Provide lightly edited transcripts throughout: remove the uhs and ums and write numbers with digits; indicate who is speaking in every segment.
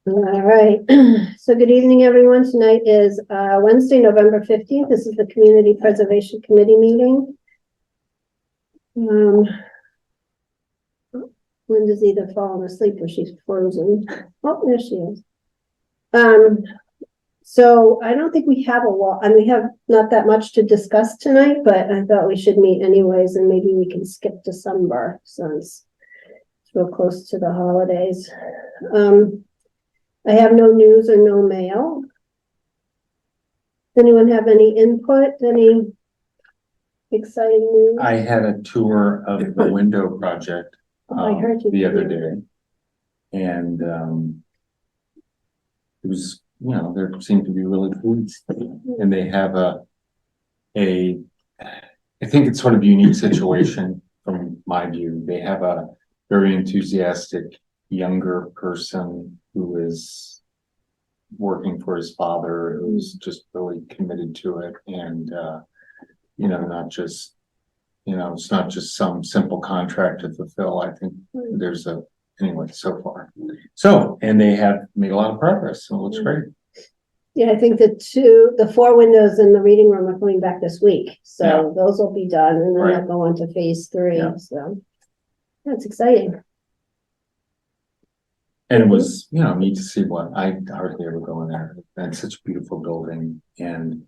Speaker 1: All right, so good evening, everyone. Tonight is Wednesday, November 15th. This is the Community Preservation Committee meeting. Linda's either fallen asleep or she's frozen. Oh, there she is. So I don't think we have a lot, and we have not that much to discuss tonight, but I thought we should meet anyways, and maybe we can skip December since it's real close to the holidays. I have no news or no mail. Anyone have any input, any exciting news?
Speaker 2: I had a tour of the window project
Speaker 1: I heard you
Speaker 2: the other day. And it was, there seemed to be really pleased. And they have I think it's sort of a unique situation from my view. They have a very enthusiastic younger person who is working for his father, who's just really committed to it. And, not just, it's not just some simple contract to fulfill. I think there's anyway, so far. So, and they have made a lot of progress, so it looks great.
Speaker 1: Yeah, I think the 4 windows in the reading room are coming back this week. So those will be done and then they'll go on to phase 3.
Speaker 2: Yeah.
Speaker 1: So that's exciting.
Speaker 2: And it was, neat to see what I hardly ever go in there. And it's such a beautiful building. And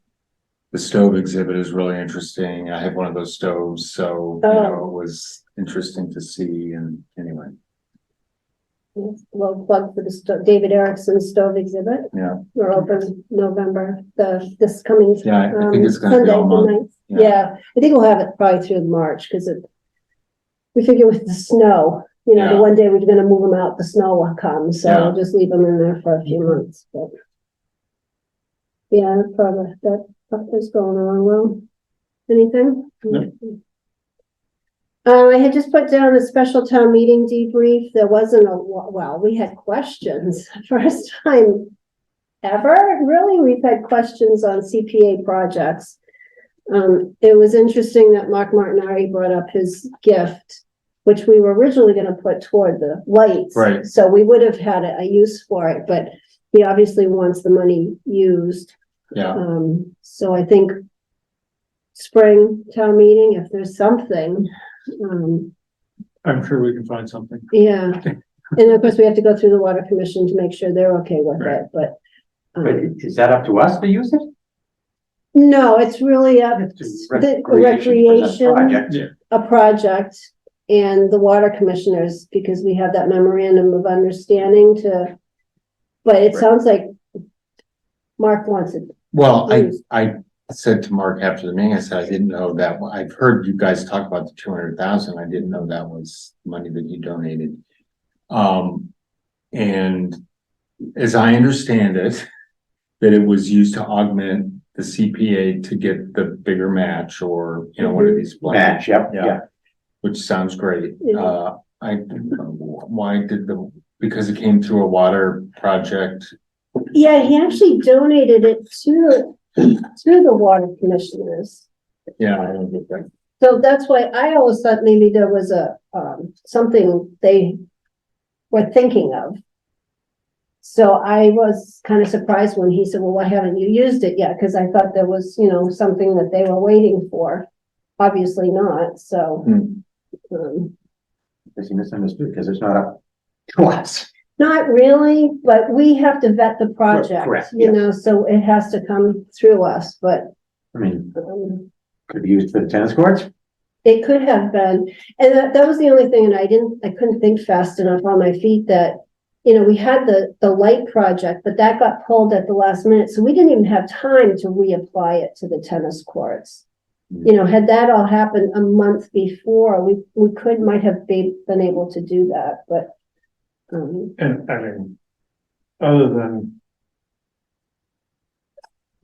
Speaker 2: the stove exhibit is really interesting. I have one of those stoves, so it was interesting to see. And anyway,
Speaker 1: Well, plug for the David Erickson stove exhibit.
Speaker 2: Yeah,
Speaker 1: we're open November this coming.
Speaker 2: Yeah, I think it's going to be
Speaker 1: Sunday,
Speaker 2: all month.
Speaker 1: Yeah, I think we'll have it probably through March because we figure with the snow. The one day we're going to move them out, the snow will come, so we'll just leave them in there for a few months. But yeah, probably that is going along well. Anything?
Speaker 2: No.
Speaker 1: I had just put down a special town meeting debrief. There wasn't we had questions. First time ever, really. We've had questions on CPA projects. It was interesting that Mark Martinari brought up his gift, which we were originally going to put toward the lights.
Speaker 2: Right.
Speaker 1: So we would have had a use for it, but he obviously wants the money used.
Speaker 2: Yeah.
Speaker 1: So I think spring town meeting, if there's something.
Speaker 3: I'm sure we can find something.
Speaker 1: Yeah. And of course we have to go through the water commission to make sure they're okay with it, but.
Speaker 4: But is that up to us to use it?
Speaker 1: No, it's really up to the recreation,
Speaker 4: Project.
Speaker 3: Yeah.
Speaker 1: a project, and the water commissioners, because we have that memorandum of understanding but it sounds like Mark wants it.
Speaker 2: Well, I said to Mark after the meeting, I said, I didn't know that. I've heard you guys talk about the 200,000. I didn't know that was money that you donated. And as I understand it, that it was used to augment the CPA to get the bigger match or, one of these.
Speaker 4: Match, yeah.
Speaker 2: Which sounds great.
Speaker 1: Yeah.
Speaker 2: Because it came through a water project.
Speaker 1: Yeah, he actually donated it to the water commissioners.
Speaker 2: Yeah, I don't think that.
Speaker 1: So that's why I always thought maybe there was something they were thinking of. So I was kind of surprised when he said, well, why haven't you used it yet? Because I thought there was, something that they were waiting for. Obviously not, so.
Speaker 4: Because he misunderstood, because it's not up to us.
Speaker 1: Not really, but we have to vet the project,
Speaker 4: Correct,
Speaker 1: so it has to come through us, but.
Speaker 4: I mean, could be used for the tennis courts.
Speaker 1: It could have been, and that was the only thing, and I couldn't think fast enough on my feet that, we had the light project, but that got pulled at the last minute, so we didn't even have time to reapply it to the tennis courts. Had that all happened a month before, we might have been able to do that, but.
Speaker 3: And I mean, other than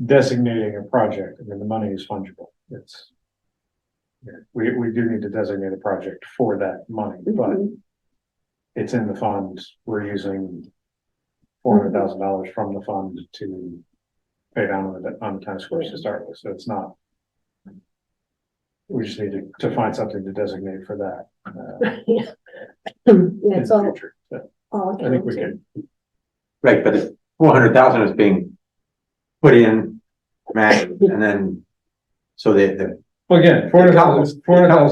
Speaker 3: designating a project, I mean, the money is fungible. We do need to designate a project for that money, but it's in the fund. We're using $400,000 from the fund to pay down on the tennis courts to start with. So it's not. We just need to find something to designate for that.
Speaker 1: Yeah,
Speaker 3: In
Speaker 1: it's
Speaker 3: the
Speaker 1: all.
Speaker 3: future. So I think we can.
Speaker 4: Right, but if 400,000 is being put in, matched, and then, so the,
Speaker 3: Well, again, 400,000 is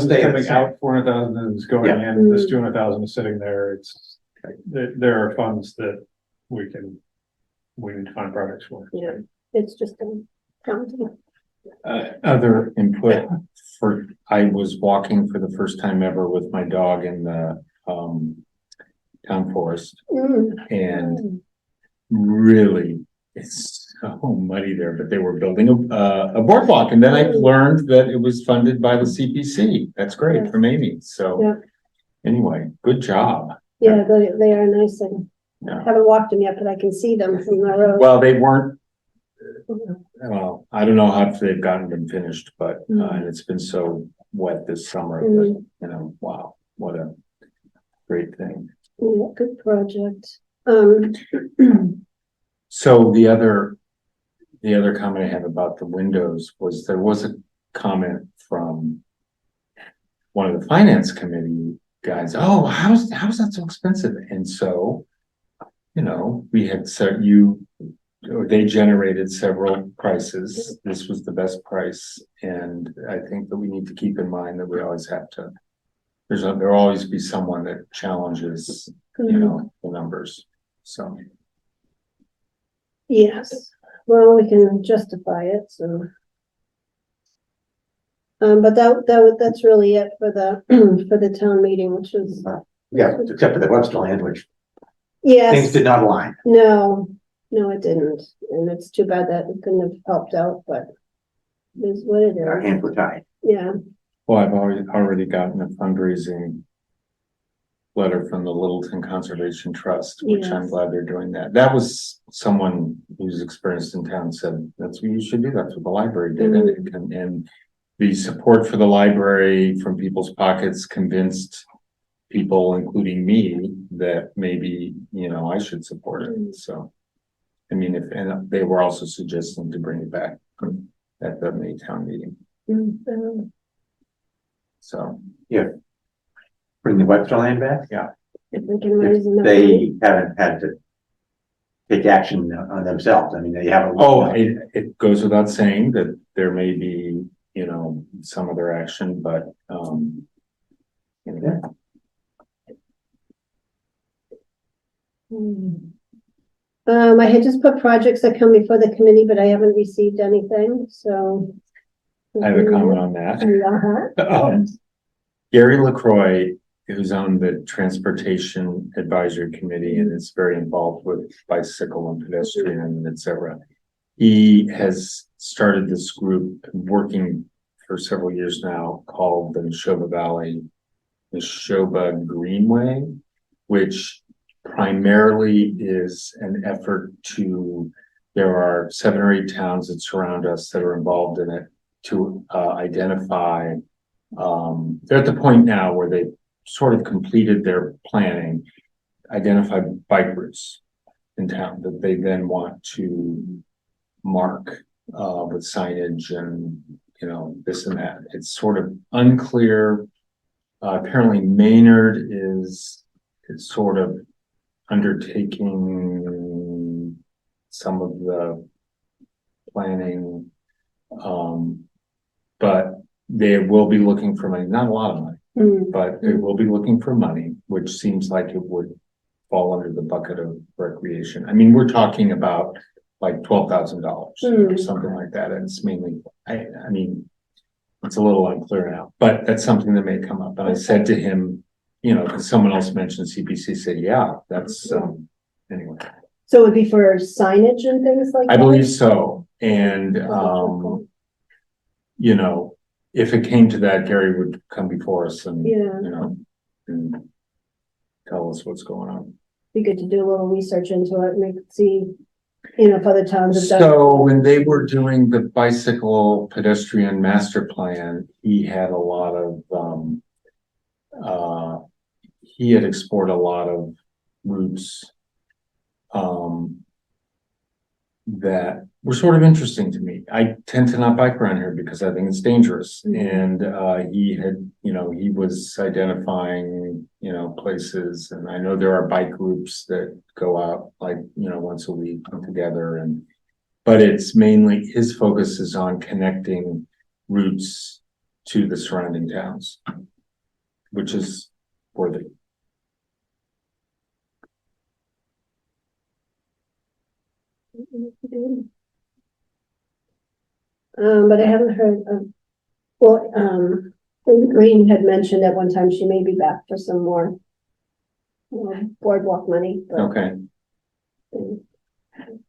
Speaker 4: stay the
Speaker 3: coming
Speaker 4: same.
Speaker 3: out, 400,000 is going
Speaker 4: Yeah.
Speaker 3: in, this 200,000 is sitting there, it's, there are funds that we need to find projects for.
Speaker 1: Yeah, it's just gonna come to me.
Speaker 2: Other input I was walking for the first time ever with my dog in the, town forest, and really, it's so muddy there, but they were building a boardwalk, and then I learned that it was funded by the CPC. That's great from Amy, so.
Speaker 1: Yeah.
Speaker 2: Anyway, good job.
Speaker 1: Yeah, they are nice, and
Speaker 2: Yeah.
Speaker 1: haven't walked them yet, but I can see them from the road.
Speaker 2: Well, they weren't, well, I don't know how they've gotten them finished, but, and it's been so wet this summer, that, you know, wow, what a great thing.
Speaker 1: Yeah, good project.
Speaker 2: So the other comment I have about the windows was there was a comment from one of the finance committee guys, oh, how's that so expensive? And so, you know, we had they generated several prices. This was the best price. And I think that we need to keep in mind that we always have to, there'll always be someone that challenges, you know, the numbers. So.
Speaker 1: Yes, well, we can justify it, so. But that's really it for the, for the town meeting, which was,
Speaker 4: yeah, except for the Webster land, which things
Speaker 1: yes,
Speaker 4: did not align.
Speaker 1: no, it didn't, and it's too bad that it couldn't have helped out, but it is what it
Speaker 4: Our
Speaker 1: is,
Speaker 4: hands were tied.
Speaker 1: yeah.
Speaker 2: Well, I've already gotten a fundraising letter from the Littleton Conservation Trust, which I'm
Speaker 1: Yes.
Speaker 2: glad they're doing that. That was someone who's experienced in town said, that's what you should do. That's what the library did. And the support for the library from people's pockets convinced people, including me, that maybe, you know, I should support it. So, I mean, and they were also suggesting to bring it back at the May town meeting. So.
Speaker 4: Bring the Webster land back.
Speaker 1: If we can raise enough money.
Speaker 4: They haven't had to take action on themselves. I mean, they haven't.
Speaker 2: Oh, it goes without saying that there may be, you know, some other action, but, you know,
Speaker 1: I had just put projects that come before the committee, but I haven't received anything, so.
Speaker 2: I have a comment on that.
Speaker 1: Uh-huh.
Speaker 2: Gary LaCroix, who's on the Transportation Advisory Committee and is very involved with bicycle and pedestrian, et cetera. He has started this group working for several years now called the Neshoba Greenway, which primarily is an effort to, there are 7 or 8 towns that surround us that are involved in it to identify, they're at the point now where they sort of completed their planning, identify bike routes in town that they then want to mark with signage and, you know, this and that. It's sort of unclear. Apparently Maynard is sort of undertaking some of the planning, but they will be looking for money, not a lot of money, but they will be looking for money, which seems like it would fall under the bucket of recreation. I mean, we're talking about like $12,000 or something like that. And it's mainly, I mean, it's a little unclear now, but that's something that may come up. And I said to him, you know, because someone else mentioned CPC, said, yeah, that's, anyway.
Speaker 1: So it would be for signage and things like that?
Speaker 2: I believe so. And, you know, if it came to that, Gary would come before us and,
Speaker 1: Yeah.
Speaker 2: you know, and tell us what's going on.
Speaker 1: Be good to do a little research into it and see, you know, if other towns have done.
Speaker 2: So when they were doing the bicycle pedestrian master plan, he had a lot of, he had explored a lot of routes, that were sort of interesting to me. I tend to not bike around here because I think it's dangerous. And he had, he was identifying, places, and I know there are bike groups that go out like, once a week together, but it's mainly, his focus is on connecting routes to the surrounding towns, which is worthy.
Speaker 1: But I haven't heard of, Linda Green had mentioned at one time she may be back for some more boardwalk money, but
Speaker 2: Okay,
Speaker 1: I'll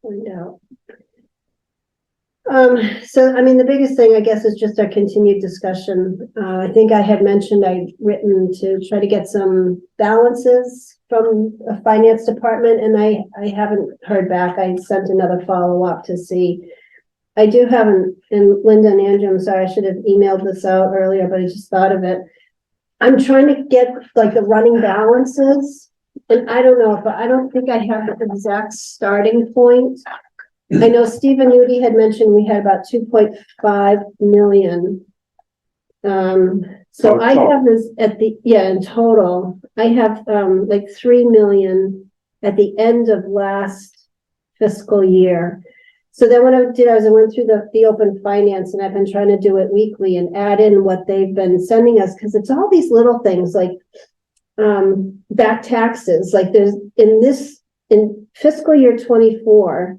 Speaker 1: find out. So, I mean, the biggest thing, I guess, is just our continued discussion. I think I had mentioned I'd written to try to get some balances from a finance department, and I haven't heard back. I sent another follow-up to see. I do have and Linda and Andrew, I'm sorry, I should have emailed this out earlier, but I just thought of it. I'm trying to get like the running balances, and I don't know if, I don't think I have the exact starting point. I know Stephen Nudi had mentioned we had about 2.5 million. So I have this at the, in total, I have, like 3 million at the end of last fiscal year. So then what I did, I went through the open finance, and I've been trying to do it weekly and add in what they've been sending us. Cause it's all these little things like, back taxes, like there's in fiscal year 24,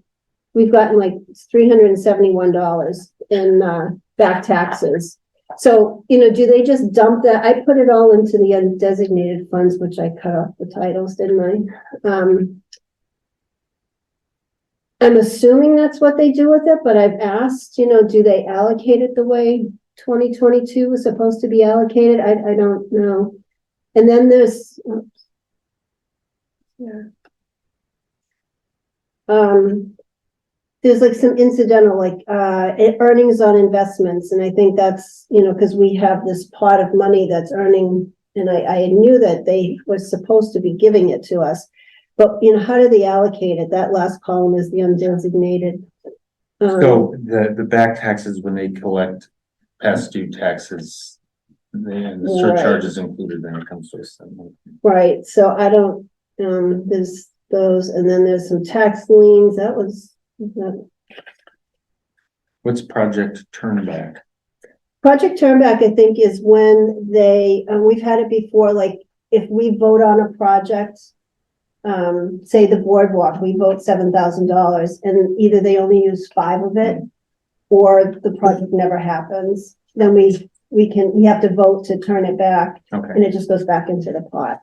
Speaker 1: we've gotten like $371 in back taxes. So, do they just dump that? I put it all into the undesignated funds, which I cut off the titles, didn't I? I'm assuming that's what they do with it, but I've asked, do they allocate it the way 2022 was supposed to be allocated? I don't know. And then there's, there's like some incidental, like, earnings on investments. And I think that's, because we have this pot of money that's earning, and I knew that they were supposed to be giving it to us. But, how do they allocate it? That last column is the undesignated.
Speaker 2: so the back taxes, when they collect past due taxes, the surcharge is included, then it comes to us.
Speaker 1: Right, so I don't, there's those, and then there's some tax liens,
Speaker 2: What's Project Turnback?
Speaker 1: Project Turnback, I think, is when they, we've had it before, like, if we vote on a project, say the boardwalk, we vote $7,000, and either they only use 5 of it, or the project never happens, then we have to vote to turn it back,
Speaker 2: Okay,
Speaker 1: and it just goes back into the pot.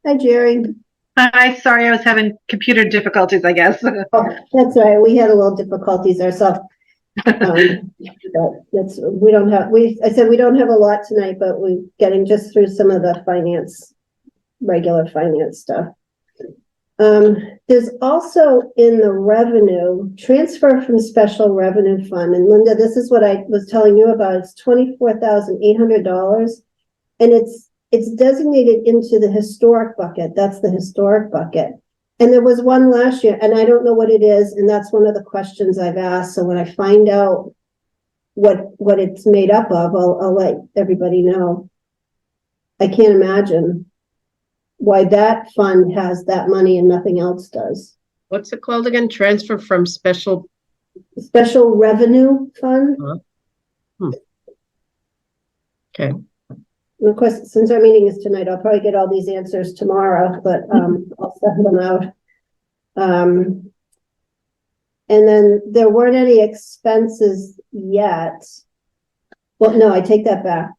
Speaker 1: Hi, Jerry.
Speaker 5: Hi, sorry, I was having computer difficulties, I guess.
Speaker 1: Oh, that's right. We had a little difficulties ourselves. But I said we don't have a lot tonight, but we're getting just through some of the regular finance stuff. There's also in the revenue, transfer from special revenue fund. And Linda, this is what I was telling you about. It's $24,800. And it's designated into the historic bucket. That's the historic bucket. And there was one last year, and I don't know what it is. And that's one of the questions I've asked. So when I find out what it's made up of, I'll let everybody know. I can't imagine why that fund has that money and nothing else does.
Speaker 6: What's it called again? Transfer from special
Speaker 1: Revenue fund.
Speaker 6: Okay.
Speaker 1: And of course, since our meeting is tonight, I'll probably get all these answers tomorrow, but I'll set them out. And then there weren't any expenses yet. Well, no, I take that back.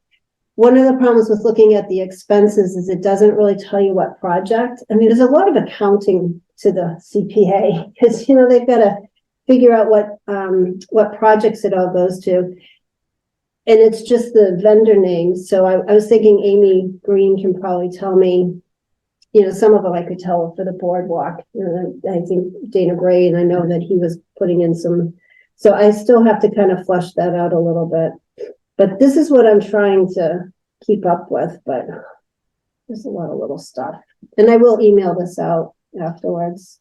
Speaker 1: One of the problems with looking at the expenses is it doesn't really tell you what project. I mean, there's a lot of accounting to the CPA because, they've got to figure out what projects it all goes to. And it's just the vendor names. So I was thinking Amy Green can probably tell me, some of them I could tell for the boardwalk. I think Dana Gray, and I know that he was putting in some. So I still have to kind of flush that out a little bit. But this is what I'm trying to keep up with, but there's a lot of little stuff. And I will email this out afterwards.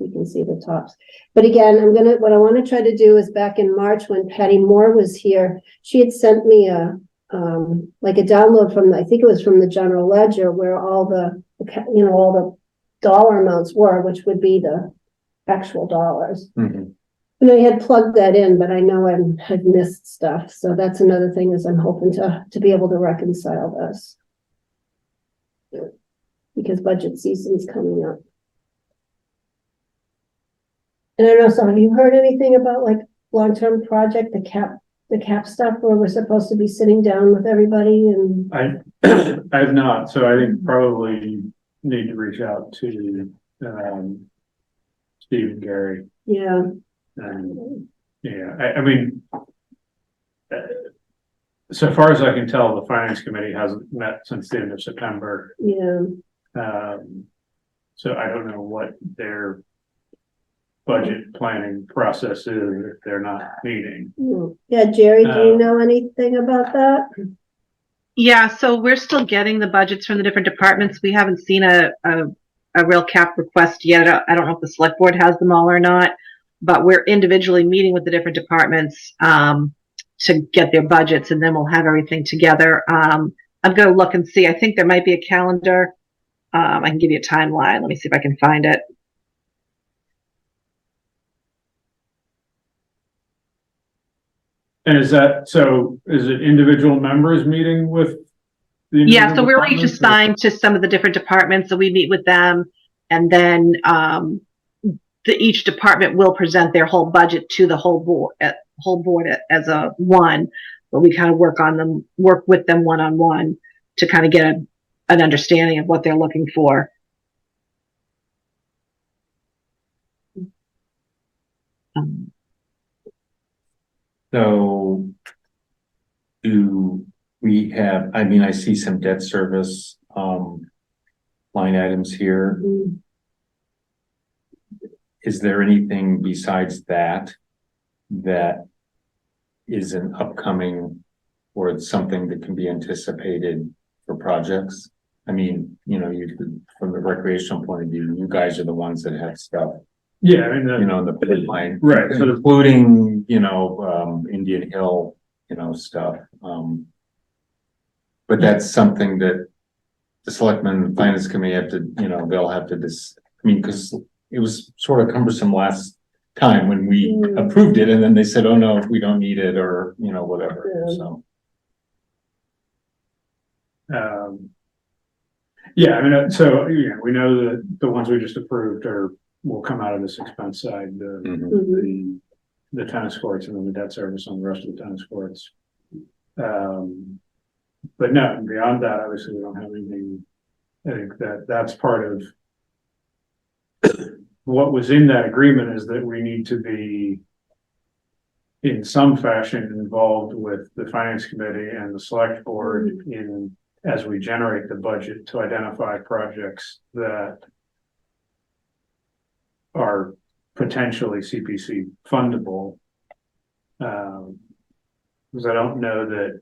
Speaker 1: we can see the tops. But again, what I want to try to do is back in March when Patty Moore was here, she had sent me like a download from, I think it was from the general ledger where all all the dollar amounts were, which would be the actual dollars.
Speaker 2: Mhm.
Speaker 1: And I had plugged that in, but I know I had missed stuff. So that's another thing is I'm hoping to be able to reconcile this. Because budget season's coming up. And I don't know, so have you heard anything about like long-term project, the cap stuff where we're supposed to be sitting down with everybody and,
Speaker 3: I have not, so I think probably need to reach out to, Steve and Gary.
Speaker 1: yeah.
Speaker 3: And, yeah, I mean, so far as I can tell, the finance committee hasn't met since the end of September.
Speaker 1: Yeah,
Speaker 3: So I don't know what their budget planning process is if they're not meeting.
Speaker 1: yeah, Jerry, do you know anything about that?
Speaker 5: Yeah, so we're still getting the budgets from the different departments. We haven't seen a real cap request yet. I don't know if the select board has them all or not, but we're individually meeting with the different departments to get their budgets, and then we'll have everything together. I'm going to look and see. I think there might be a calendar. I can give you a timeline. Let me see if I can find it.
Speaker 3: And is it individual members meeting with? The
Speaker 5: Yeah, so
Speaker 3: individual
Speaker 5: we're each
Speaker 3: departments, or-
Speaker 5: assigned to some of the different departments, so we meet with them, and then each department will present their whole budget to the whole board as a one, but we kind of work with them one-on-one to kind of get an understanding of what they're looking for.
Speaker 2: So do we have, I mean, I see some debt service, line items here.
Speaker 1: Mm,
Speaker 2: Is there anything besides that is an upcoming or it's something that can be anticipated for projects? I mean, from the recreational point of view, you guys are the ones that have stuff,
Speaker 3: Yeah, I mean,
Speaker 2: the pipeline.
Speaker 3: Right, so the-
Speaker 2: Including, Indian Hill, stuff. But that's something that the selectmen and finance committee have to, they'll have to because it was sort of cumbersome last time when we approved it and then they said, oh no, we don't need it or, whatever,
Speaker 1: Yeah.
Speaker 2: so.
Speaker 3: Yeah, I mean, so, we know that the ones we just approved will come out of this expense side,
Speaker 2: Mhm.
Speaker 1: mhm.
Speaker 3: the tennis courts and then the debt service on the rest of the tennis courts. But no, beyond that, obviously, we don't have anything. I think that's part of what was in that agreement is that we need to be in some fashion involved with the finance committee and the select board as we generate the budget to identify projects that are potentially CPC fundable. Because I don't know that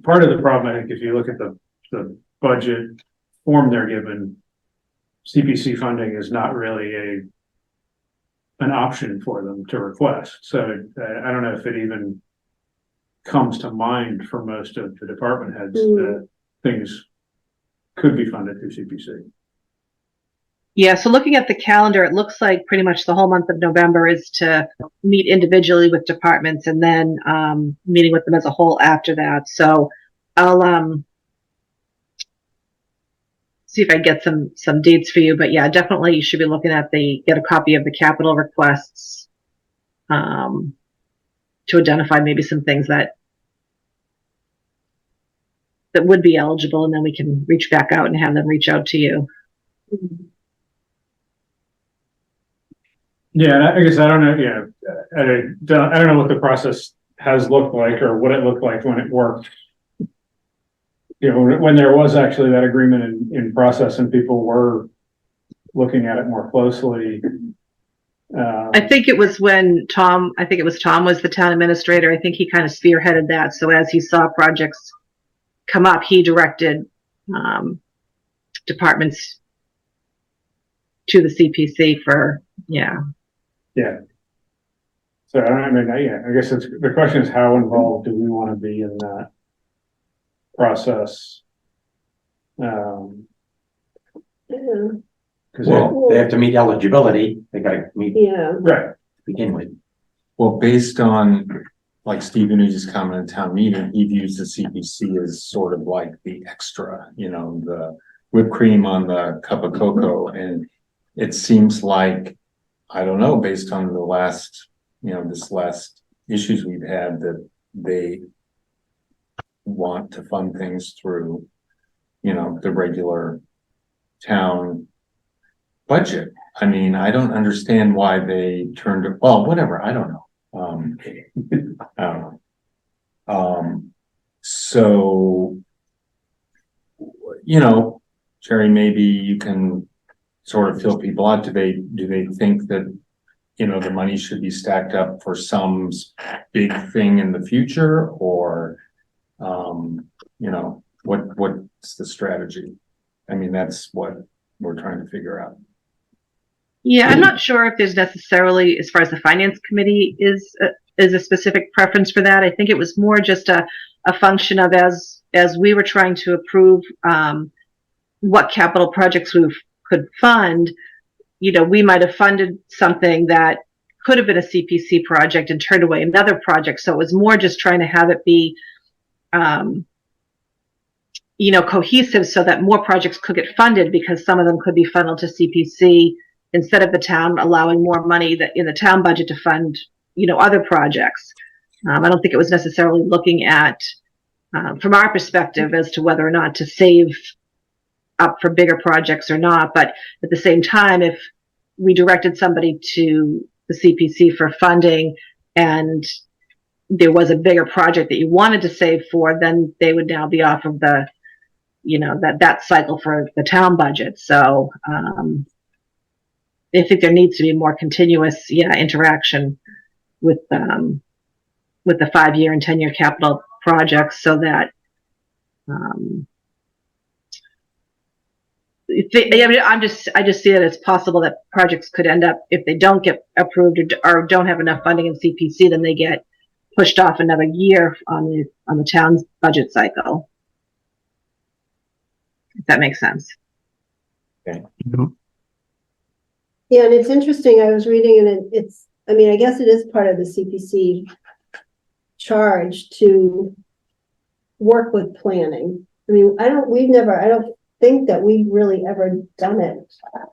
Speaker 3: part of the problem, I think, if you look at the budget form they're given, CPC funding is not really an option for them to request. So I don't know if it even comes to mind for most of the department heads that things could be funded through CPC.
Speaker 5: Yeah, so looking at the calendar, it looks like pretty much the whole month of November is to meet individually with departments and then meeting with them as a whole after that. So I'll see if I get some dates for you. But yeah, definitely you should be looking at get a copy of the capital requests to identify maybe some things that would be eligible, and then we can reach back out and have them reach out to you.
Speaker 3: Yeah, I guess I don't know, I don't know what the process has looked like or what it looked like when it worked. When there was actually that agreement in process and people were looking at it more closely.
Speaker 5: I think it was when Tom was the town administrator. I think he kind of spearheaded that. So as he saw projects come up, he directed departments to the CPC for, yeah.
Speaker 3: Yeah. So, I mean, I guess the question is, how involved do we want to be in that process?
Speaker 1: Yeah.
Speaker 3: Cause
Speaker 4: Well, they have to meet eligibility, they gotta meet to
Speaker 1: Yeah,
Speaker 3: right,
Speaker 4: begin with.
Speaker 2: Well, based on, like Stephen, who just commented town meeting, he views the CPC as sort of like the extra, you know, the whipped cream on the cup of cocoa. And it seems like, I don't know, based on the last, you know, this last issues we've had, that they want to fund things through, you know, the regular town budget. I mean, I don't understand why they turned it, well, whatever, I don't know. I don't know. So, you know, Jerry, maybe you can sort of fill people out. Do they think that, you know, the money should be stacked up for some big thing in the future, or, you know, what's the strategy? I mean, that's what we're trying to figure out.
Speaker 5: Yeah, I'm not sure if there's necessarily, as far as the finance committee is a specific preference for that. I think it was more just a function of as we were trying to approve what capital projects we could fund. You know, we might have funded something that could have been a CPC project and turned away another project. So it was more just trying to have it be, you know, cohesive so that more projects could get funded, because some of them could be funneled to CPC instead of the town allowing more money that in the town budget to fund, you know, other projects. I don't think it was necessarily looking at, from our perspective, as to whether or not to save up for bigger projects or not. But at the same time, if we directed somebody to the CPC for funding and there was a bigger project that you wanted to save for, then they would now be off of the, you know, that cycle for the town budget. So, I think there needs to be more continuous, interaction with the 5-year and 10-year capital projects, so that I just see that it's possible that projects could end up, if they don't get approved or don't have enough funding in CPC, then they get pushed off another year on the town's budget cycle. If that makes sense.
Speaker 2: Okay.
Speaker 1: yeah, and it's interesting, I was reading, and it's, I mean, I guess it is part of the CPC charge to work with planning. I mean, I don't think that we've really ever done it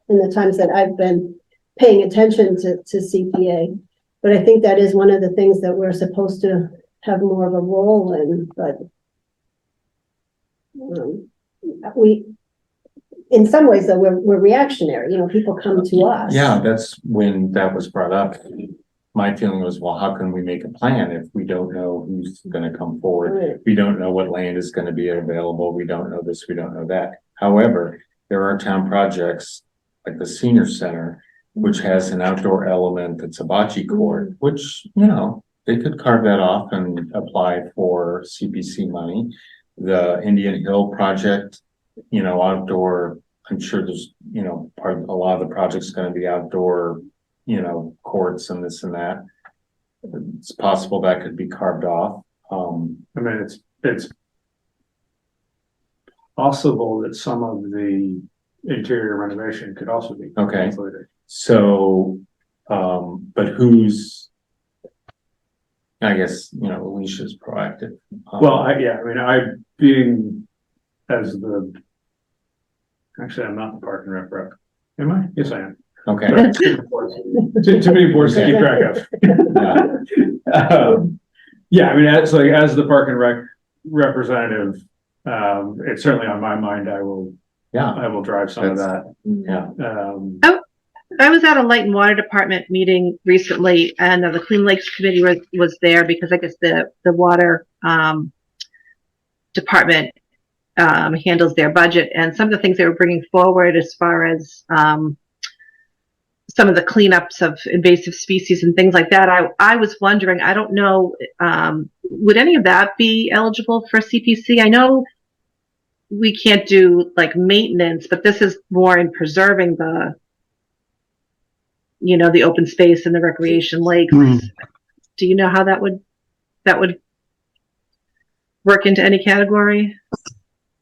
Speaker 1: in the times that I've been paying attention to CPA. But I think that is one of the things that we're supposed to have more of a role in, but we, in some ways though, we're reactionary, you know, people come to us.
Speaker 2: Yeah, that's when that was brought up. My feeling was, well, how can we make a plan if we don't know who's gonna come forward?
Speaker 1: Right.
Speaker 2: We don't know what land is gonna be available. We don't know this, we don't know that. However, there are town projects like the senior center, which has an outdoor element that's a bocce court, which, you know, they could carve that off and apply for CPC money. The Indian Hill project, you know, outdoor, I'm sure there's, you know, a lot of the project's gonna be outdoor, you know, courts and this and that. It's possible that could be carved off.
Speaker 3: I mean, it's possible that some of the interior renovation could also be
Speaker 2: Okay.
Speaker 3: included.
Speaker 2: So, but who's, I guess, you know, Alicia's proactive.
Speaker 3: Well, I being as actually, I'm not the park and rec rep. Am I? Yes, I am.
Speaker 2: Okay,
Speaker 3: Too many boards to keep track
Speaker 2: yeah,
Speaker 3: of. Yeah, I mean, as the park and rec representative, it's certainly on my mind. I will drive some of that.
Speaker 2: yeah,
Speaker 5: I was at a light and water department meeting recently, and the Clean Lakes Committee was there, because I guess the water department handles their budget, and some of the things they were bringing forward as far as some of the cleanups of invasive species and things like that. I was wondering, I don't know, would any of that be eligible for CPC? I know we can't do like maintenance, but this is more in preserving the open space and the recreation lakes. Do you know how that would work into any category?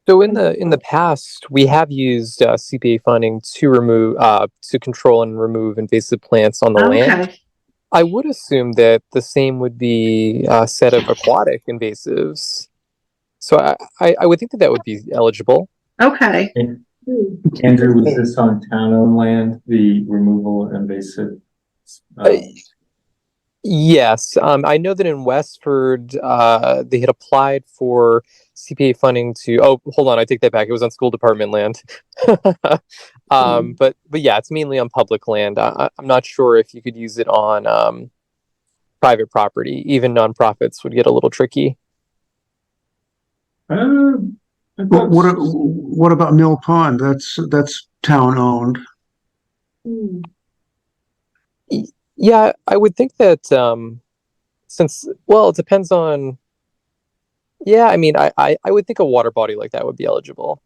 Speaker 7: So in the past, we have used CPA funding to remove to control and remove invasive plants on the land.
Speaker 5: Okay.
Speaker 7: I would assume that the same would be said of aquatic invasives. So I would think that would be eligible.
Speaker 5: Okay.
Speaker 2: Andrew, was this on town-owned land, the removal of invasive?
Speaker 7: Yes, I know that in Westford, they had applied for CPA funding to. Oh, hold on, I take that back. It was on school department land. But yeah, it's mainly on public land. I'm not sure if you could use it on private property. Even nonprofits would get a little tricky.
Speaker 8: What about Mill Pond? That's town owned.
Speaker 7: Yeah, I would think that since, well, it depends on. Yeah, I mean, I would think a water body like that would be eligible.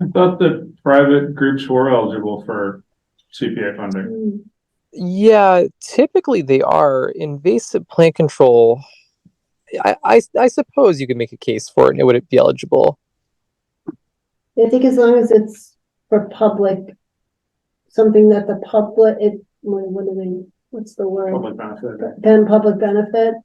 Speaker 3: I thought that private groups were eligible for CPA funding.
Speaker 7: Yeah, typically they are. Invasive plant control. I suppose you could make a case for it and it would be eligible.
Speaker 1: I think as long as it's for public, something that the public, what's the word?
Speaker 3: Public benefit.
Speaker 1: Public benefit.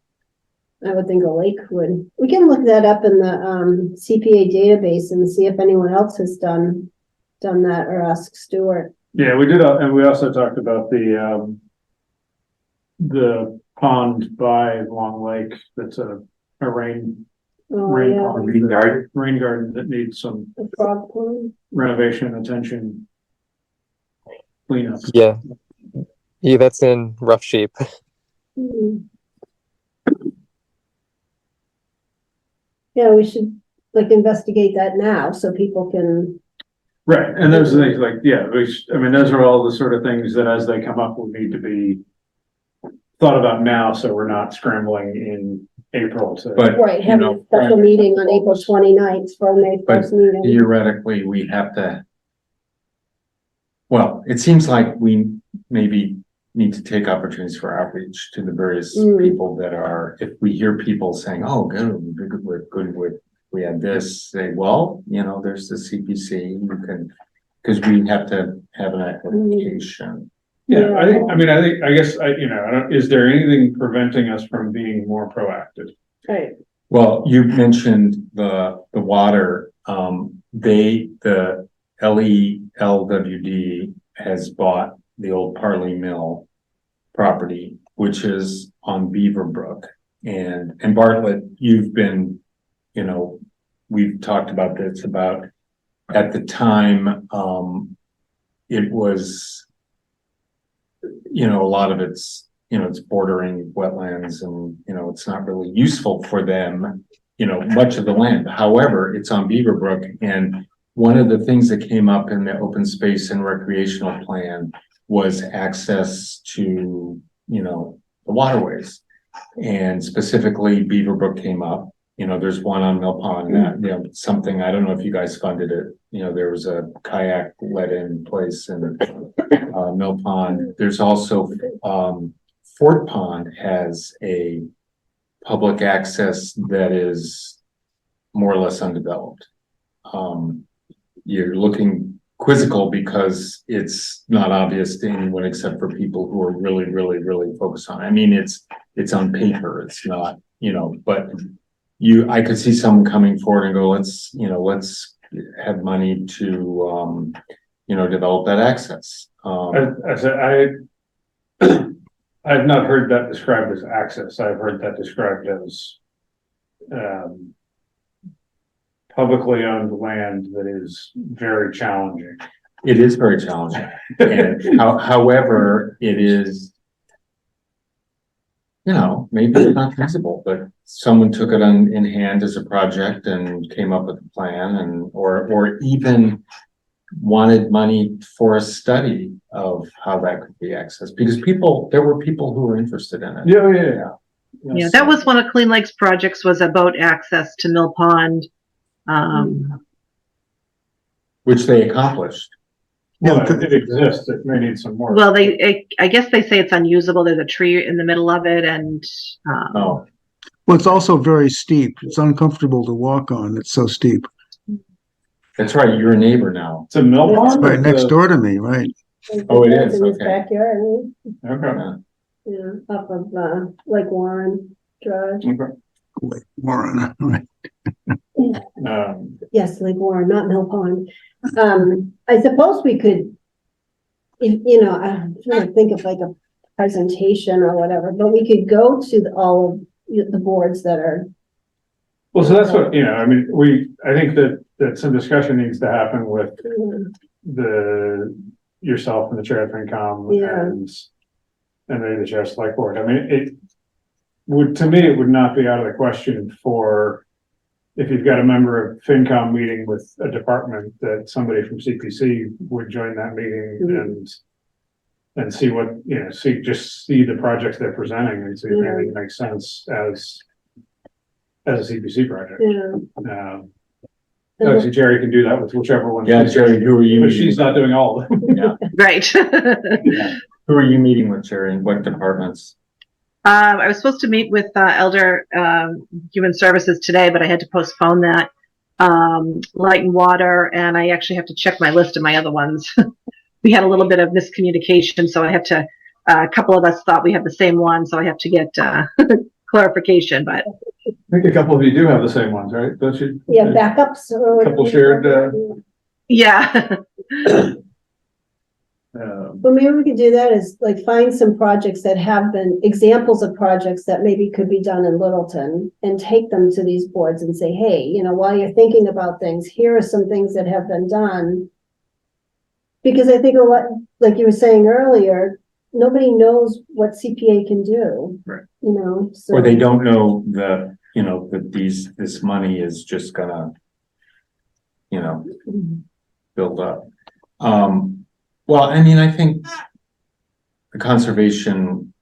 Speaker 1: I would think a lake would. We can look that up in the CPA database and see if anyone else has done that, or ask Stuart.
Speaker 3: Yeah, we did, and we also talked about the pond by Long Lake. That's a rain
Speaker 1: Oh,
Speaker 3: Rain
Speaker 1: yeah,
Speaker 3: pond. Rain garden that needs some
Speaker 1: the frog pond.
Speaker 3: renovation, attention, cleanup.
Speaker 7: Yeah, that's in rough shape.
Speaker 1: Mhm. Yeah, we should investigate that now so people can.
Speaker 3: Right, and those things like, yeah, I mean, those are all the sort of things that as they come up will need to be thought about now, so we're not scrambling in April to.
Speaker 2: But,
Speaker 1: Right, have a special meeting on April 29th for May
Speaker 2: But
Speaker 1: 1st meeting.
Speaker 2: theoretically, we have to. Well, it seems like we maybe need to take opportunities for outreach to the various people that are, if we hear people saying, oh, we're good with, we had this, say, well, there's the CPC, you can, because we have to have an application.
Speaker 3: Yeah, I guess, is there anything preventing us from being more proactive?
Speaker 1: Right.
Speaker 2: Well, you mentioned the water, the LELWD has bought the old Parley Mill property, which is on Beaver Brook. And Bartlett, you've been, we've talked about this, about at the time, it was, a lot of it's, it's bordering wetlands and, it's not really useful for them, much of the land. However, it's on Beaver Brook, and one of the things that came up in the open space and recreational plan was access to, the waterways. And specifically Beaver Brook came up. There's one on Mill Pond, something, I don't know if you guys funded it. There was a kayak let in place in Mill Pond. There's also Fort Pond has a public access that is more or less undeveloped. You're looking quizzical because it's not obvious to anyone except for people who are really, really, really focused on it. I mean, it's on paper, it's not, but I could see someone coming forward and go, let's have money to, develop that access.
Speaker 3: I've not heard that described as access. I've heard that described as publicly owned land that is very challenging.
Speaker 2: It is very challenging. And however, it is, maybe it's not feasible, but someone took it in hand as a project and came up with a plan or even wanted money for a study of how that could be accessed, because there were people who were interested in it.
Speaker 5: Yeah, that was one of Clean Lakes projects, was about access to Mill Pond.
Speaker 2: Which they accomplished.
Speaker 3: Well,
Speaker 8: Yeah,
Speaker 3: it exists, it may need some work.
Speaker 5: Well, I guess they say it's unusable. There's a tree in the middle of it and,
Speaker 2: Oh,
Speaker 8: well, it's also very steep. It's uncomfortable to walk on. It's so steep.
Speaker 2: that's right, you're a neighbor now.
Speaker 3: It's a mill
Speaker 8: It's
Speaker 3: pond?
Speaker 8: right next door to me, right?
Speaker 2: Oh, it
Speaker 1: It's
Speaker 2: is,
Speaker 1: in his
Speaker 2: okay.
Speaker 1: backyard,
Speaker 3: Okay.
Speaker 1: yeah, up of, Lake Warren Drive.
Speaker 8: Lake Warren, right?
Speaker 1: Yes, Lake Warren, not Mill Pond. I suppose we could, if, I'm trying to think of like a presentation or whatever, but we could go to all of the boards that are,
Speaker 3: Well, so that's what, I mean, I think that some discussion needs to happen with yourself and the chair of FinCom
Speaker 1: Yeah.
Speaker 3: and maybe the chair of select board. I mean, to me, it would not be out of the question for, if you've got a member of FinCom meeting with a department, that somebody from CPC would join that meeting and see what, see the projects they're presenting and see if anything makes sense as a CPC project.
Speaker 1: yeah.
Speaker 3: Obviously, Jerry can do that with whichever one.
Speaker 2: Yeah, Jerry, who are you
Speaker 3: But
Speaker 2: meeting?
Speaker 3: she's not doing all of them.
Speaker 2: Yeah,
Speaker 5: right.
Speaker 2: who are you meeting with, Jerry, and what departments?
Speaker 5: I was supposed to meet with Elder Human Services today, but I had to postpone that. Light and Water, and I actually have to check my list of my other ones. We had a little bit of miscommunication, so I have to. A couple of us thought we had the same one, so I have to get clarification. But
Speaker 3: I think a couple of you do have the same ones, right? Don't you?
Speaker 1: Yeah, backups or.
Speaker 3: Couple shared,
Speaker 5: yeah,
Speaker 1: Well, maybe we could do that is like find some projects that have been examples of projects that maybe could be done in Littleton and take them to these boards and say, hey, while you're thinking about things, here are some things that have been done. Because I think a lot, like you were saying earlier, nobody knows what CPA can do.
Speaker 3: Right.
Speaker 1: So.
Speaker 2: Or they don't know that this money is just gonna, build up. Well, I mean, I think the conservation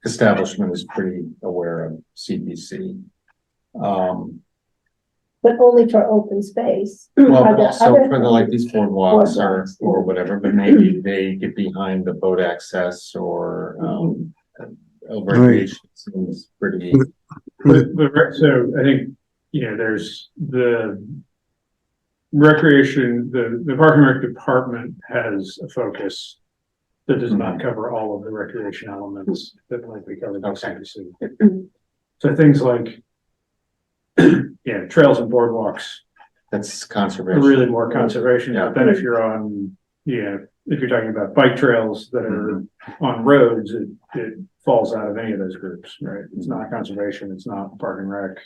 Speaker 2: establishment is pretty aware of CPC.
Speaker 1: But only for open space.
Speaker 2: Well,
Speaker 1: Are there
Speaker 2: also
Speaker 1: other
Speaker 2: for like these boardwalks
Speaker 1: Boardwalks,
Speaker 2: or whatever, but maybe they get behind the boat access or, recreation seems pretty.
Speaker 3: So I think, there's the recreation, the Park and Rec department has a focus that does not cover all of the recreation elements that might be covered by CPC. So things like, trails and boardwalks
Speaker 2: That's
Speaker 3: are
Speaker 2: conservation.
Speaker 3: really more conservation.
Speaker 2: Yeah.
Speaker 3: But then if you're on, if you're talking about bike trails that are on roads, it falls out of any of those groups, right? It's not conservation, it's not Park and Rec.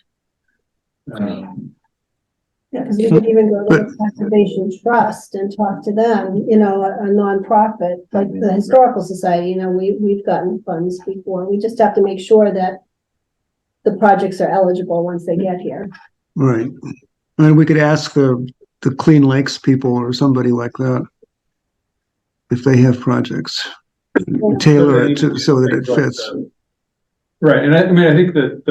Speaker 1: Yeah, because we could even go to the Conservation Trust and talk to them, a nonprofit, like the Historical Society, we've gotten funds before. We just have to make sure that the projects are eligible once they get here.
Speaker 8: Right. And we could ask the Clean Lakes people or somebody like that if they have projects. Tailor it so that it fits.
Speaker 3: Right, and I mean, I think that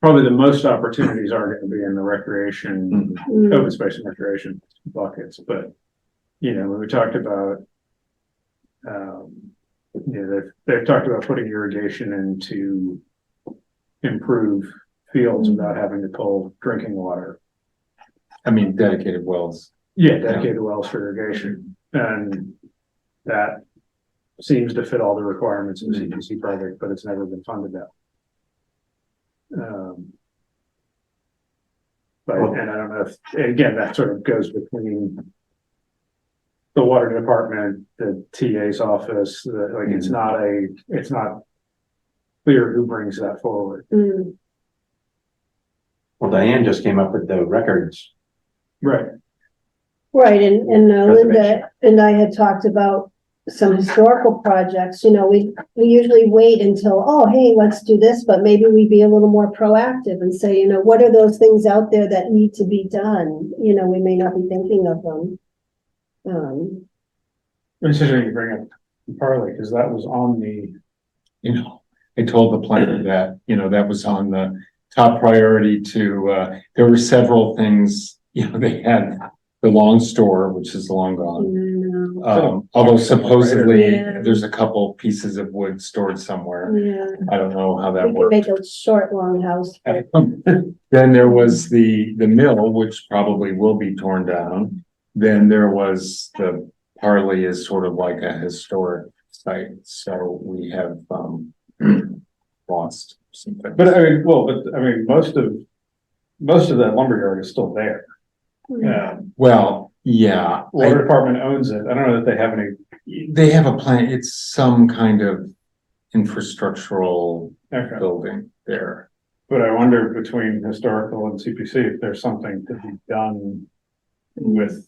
Speaker 3: probably the most opportunities are gonna be in the recreation, open space and recreation buckets, but, when we talked about, they've talked about putting irrigation in to improve fields without having to pull drinking water.
Speaker 2: I mean, dedicated wells.
Speaker 3: Yeah, dedicated wells for irrigation, and that seems to fit all the requirements of the CPC project, but it's never been funded that. And I don't know if, again, that sort of goes between the water department, the TA's office, it's not clear who brings that forward.
Speaker 4: Well, Diane just came up with the records.
Speaker 3: Right.
Speaker 1: Right, and Linda and I had talked about some historical projects, we usually wait until, oh, hey, let's do this, but maybe we'd be a little more proactive and say, what are those things out there that need to be done? We may not be thinking of them.
Speaker 3: It's interesting you bring up Parley, because that was on the,
Speaker 2: I told the planner that, that was on the top priority to, there were several things, they had the Long Store, which is long gone.
Speaker 1: No,
Speaker 2: Although supposedly
Speaker 1: Yeah.
Speaker 2: there's a couple pieces of wood stored somewhere.
Speaker 1: yeah,
Speaker 2: I don't know how that
Speaker 1: we can
Speaker 2: works.
Speaker 1: make a short, long house. but-
Speaker 2: Then there was the mill, which probably will be torn down. Then there was the Parley is sort of like a historic site, so we have lost something.
Speaker 3: But I mean, well, but I mean, most of that lumberyard is still there. Yeah,
Speaker 2: Well, yeah,
Speaker 3: water department owns it. I don't know that they have any.
Speaker 2: they have a plan, it's some kind of infrastructural
Speaker 3: Okay.
Speaker 2: building there.
Speaker 3: But I wonder between historical and CPC, if there's something to be done with.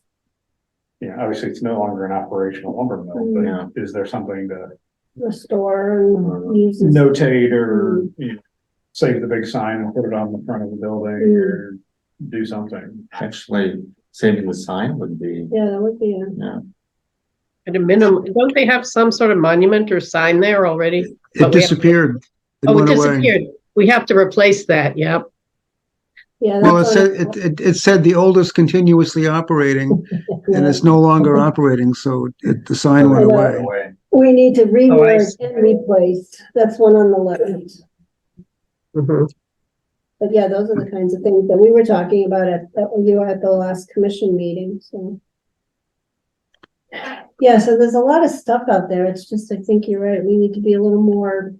Speaker 3: Yeah, obviously it's no longer an operational lumber mill,
Speaker 2: Yeah.
Speaker 3: but is there something to
Speaker 1: Restore and use. this-
Speaker 3: notate or, you know, save the big sign and put it on the front of the building or do something?
Speaker 2: Actually, saving the sign would be,
Speaker 1: Yeah, that would be a.
Speaker 6: At a minimum, don't they have some sort of monument or sign there already?
Speaker 8: It
Speaker 6: But we have-
Speaker 8: disappeared. It
Speaker 6: Oh, it
Speaker 8: went away.
Speaker 6: disappeared. We have to replace that, yep.
Speaker 1: Yeah.
Speaker 8: Well, it
Speaker 1: that's
Speaker 8: said,
Speaker 1: on-
Speaker 8: it said the oldest continuously operating, and it's no longer operating, so the sign went away.
Speaker 2: away.
Speaker 1: We need to
Speaker 6: Oh, I
Speaker 1: reword
Speaker 6: see.
Speaker 1: and replace. That's one on the list.
Speaker 6: Mhm.
Speaker 1: But yeah, those are the kinds of things that we were talking about you were at the last commission meeting, so. Yeah, so there's a lot of stuff out there. It's just, I think you're right. We need to be a little more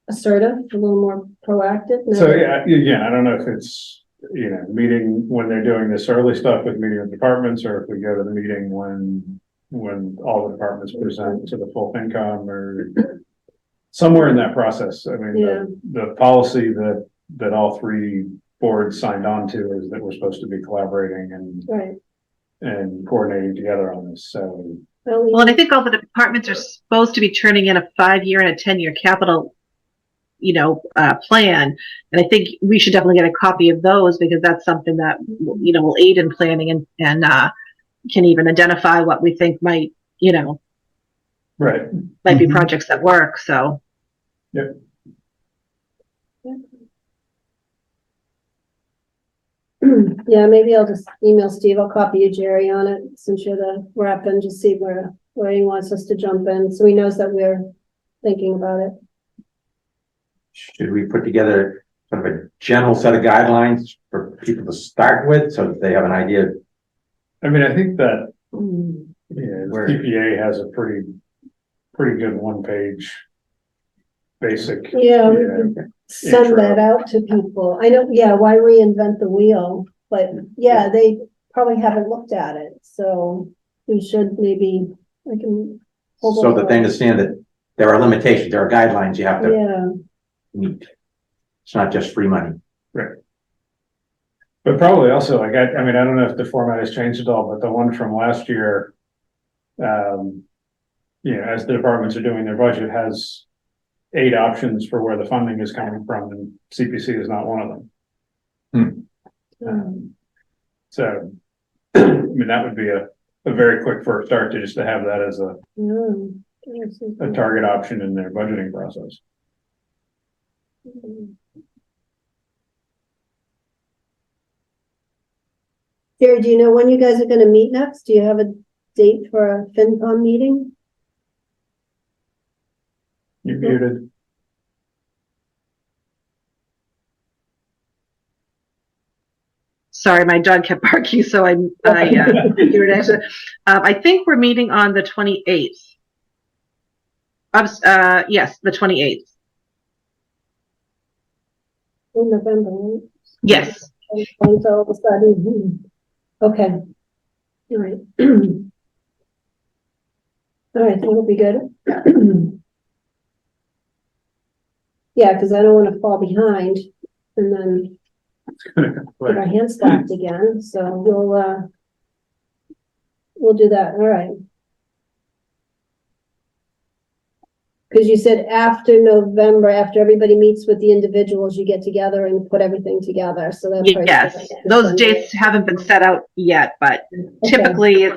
Speaker 1: assertive, a little more proactive.
Speaker 3: So, yeah, again, I don't know if it's, you know, meeting when they're doing this early stuff with meeting with departments, or if we go to the meeting when all the departments present to the full FinCom or somewhere in that process. I mean,
Speaker 1: Yeah.
Speaker 3: the policy that all three boards signed on to is that we're supposed to be collaborating
Speaker 1: Right.
Speaker 3: and coordinating together on this. So,
Speaker 5: Well, and I think all the departments are supposed to be turning in a 5-year and a 10-year capital, plan. And I think we should definitely get a copy of those because that's something that, will aid in planning and can even identify what we think might be
Speaker 3: right.
Speaker 5: projects that work. So,
Speaker 1: Yeah, maybe I'll just email Steve. I'll copy you, Jerry, on it, since you're the rep, and just see where he wants us to jump in, so he knows that we're thinking about it.
Speaker 4: Should we put together sort of a general set of guidelines for people to start with, so that they have an idea?
Speaker 3: I mean, I think that,
Speaker 1: Mm.
Speaker 3: yeah,
Speaker 4: Where-
Speaker 3: PPA has a pretty good one-page basic.
Speaker 1: Yeah, we can send
Speaker 3: Intro.
Speaker 1: that out to people. I know, yeah, why reinvent the wheel? But yeah, they probably haven't looked at it, so we should maybe, I can. hold
Speaker 4: So
Speaker 1: on.
Speaker 4: that they understand that there are limitations, there are guidelines you have to
Speaker 1: Yeah,
Speaker 4: meet. It's not just free money.
Speaker 3: But probably also, like, I mean, I don't know if the format has changed at all, but the one from last year, as the departments are doing their budget, has 8 options for where the funding is coming from, and CPC is not one of them. So, I mean, that would be a very quick first start to just to have that as a target option in their budgeting process.
Speaker 1: Jerry, do you know when you guys are gonna meet next? Do you have a date for a FinCom meeting?
Speaker 3: You're muted.
Speaker 5: sorry, my dog kept barking, so I figured it. I think we're meeting on the 28th. Yes, the 28th.
Speaker 1: In November, right?
Speaker 5: Yes.
Speaker 1: And so all of a sudden, okay. All right. All right, that'll be good. Yeah, because I don't want to fall behind and then get our hands slapped again, so we'll do that, all right. Because you said after November, after everybody meets with the individuals, you get together and put everything together, so that's. probably-
Speaker 5: Yes, those dates haven't been set out yet, but typically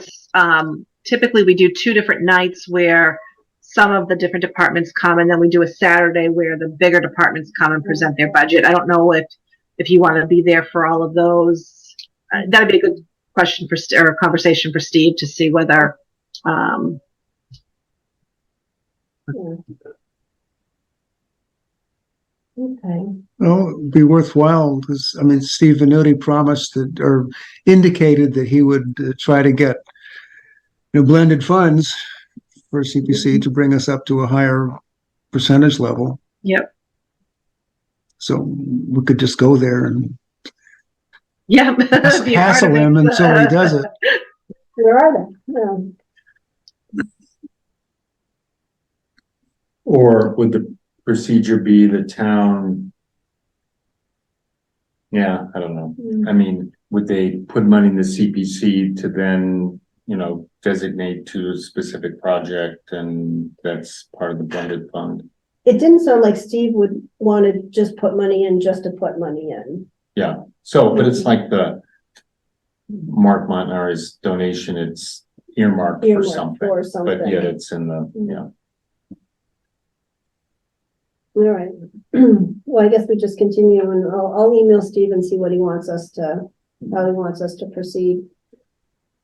Speaker 5: typically we do 2 different nights where some of the different departments come, and then we do a Saturday where the bigger departments come and present their budget. I don't know if you want to be there for all of those. That'd be a good question for, or a conversation for Steve to see whether,
Speaker 1: Okay.
Speaker 8: Well, it'd be worthwhile, because, I mean, Steve Venuti promised that, or indicated that he would try to get, blended funds for CPC to bring us up to a higher percentage level.
Speaker 5: yep.
Speaker 8: So we could just go there and
Speaker 5: Yeah. Be a part
Speaker 8: hassle
Speaker 5: of it.
Speaker 8: him until he does it.
Speaker 1: Where are they? No.
Speaker 2: Or would the procedure be the town? Yeah, I don't know. I mean, would they put money in the CPC to then, designate to a specific project, and that's part of the blended fund?
Speaker 1: It didn't sound like Steve would want to just put money in just to put money in.
Speaker 2: Yeah, so, but it's like the Mark Montanari's donation, it's earmarked for
Speaker 1: Earmarked
Speaker 2: something,
Speaker 1: for something.
Speaker 2: but yet it's in the,
Speaker 1: All right. Well, I guess we just continue, and I'll email Steve and see what he wants us to, how he wants us to proceed.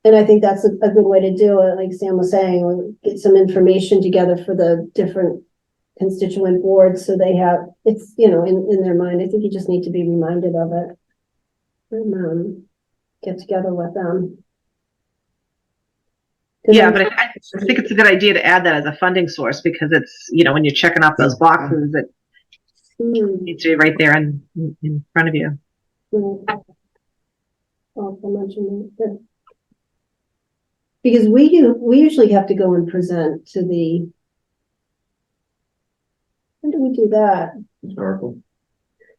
Speaker 1: And I think that's a good way to do it. Like Sam was saying, we'll get some information together for the different constituent boards, so they have, it's, in their mind. I think you just need to be reminded of it. And, get together with them.
Speaker 5: Yeah, but I think it's a good idea to add that as a funding source, because it's, when you're checking off those boxes, it needs to be right there in front of you.
Speaker 1: Also mention that. Because we usually have to go and present to the. When do we do that?
Speaker 2: historical.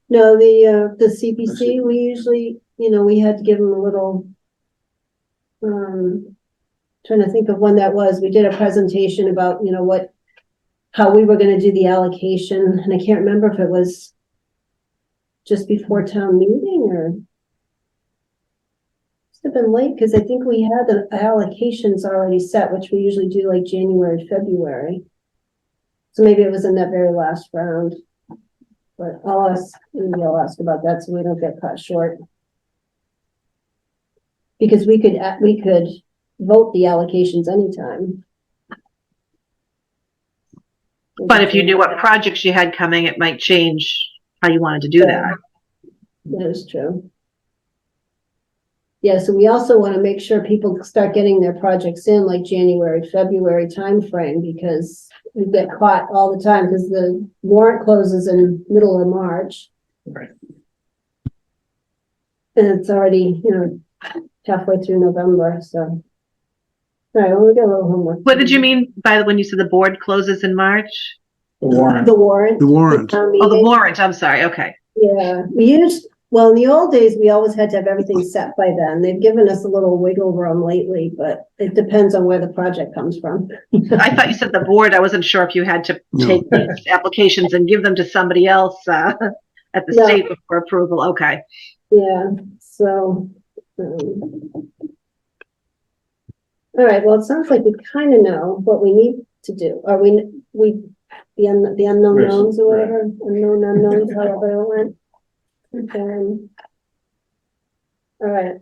Speaker 1: No, the CPC, we usually, we had to give them a little. Trying to think of when that was. We did a presentation about, how we were gonna do the allocation, and I can't remember if it was just before town meeting or. Must have been late, because I think we had the allocations already set, which we usually do like January, February. So maybe it was in that very last round. But maybe I'll ask about that so we don't get cut short. Because we could vote the allocations anytime.
Speaker 5: But if you knew what projects you had coming, it might change how you wanted to do that.
Speaker 1: That is true. Yeah, so we also want to make sure people start getting their projects in like January, February timeframe, because we get caught all the time because the warrant closes in middle of March.
Speaker 3: Right.
Speaker 1: And it's already, halfway through November, so. All right, well, we got a little homework.
Speaker 5: What did you mean by when you said the board closes in March?
Speaker 3: The warrant.
Speaker 1: The warrant.
Speaker 8: The warrant.
Speaker 1: town
Speaker 5: Oh, the
Speaker 1: meeting.
Speaker 5: warrant, I'm sorry, okay.
Speaker 1: Yeah, well, in the old days, we always had to have everything set by then. They've given us a little wiggle room lately, but it depends on where the project comes from.
Speaker 5: I thought you said the board, I wasn't sure if you had to
Speaker 8: No.
Speaker 5: take these applications and give them to somebody else, at the
Speaker 1: No.
Speaker 5: state before approval, okay.
Speaker 1: Yeah, so. All right, well, it sounds like we kind of know what we need to do. Are the unknown
Speaker 3: Yes,
Speaker 1: knowns or
Speaker 3: right.
Speaker 1: whatever, unknown unknowns, however it went. Okay. All right,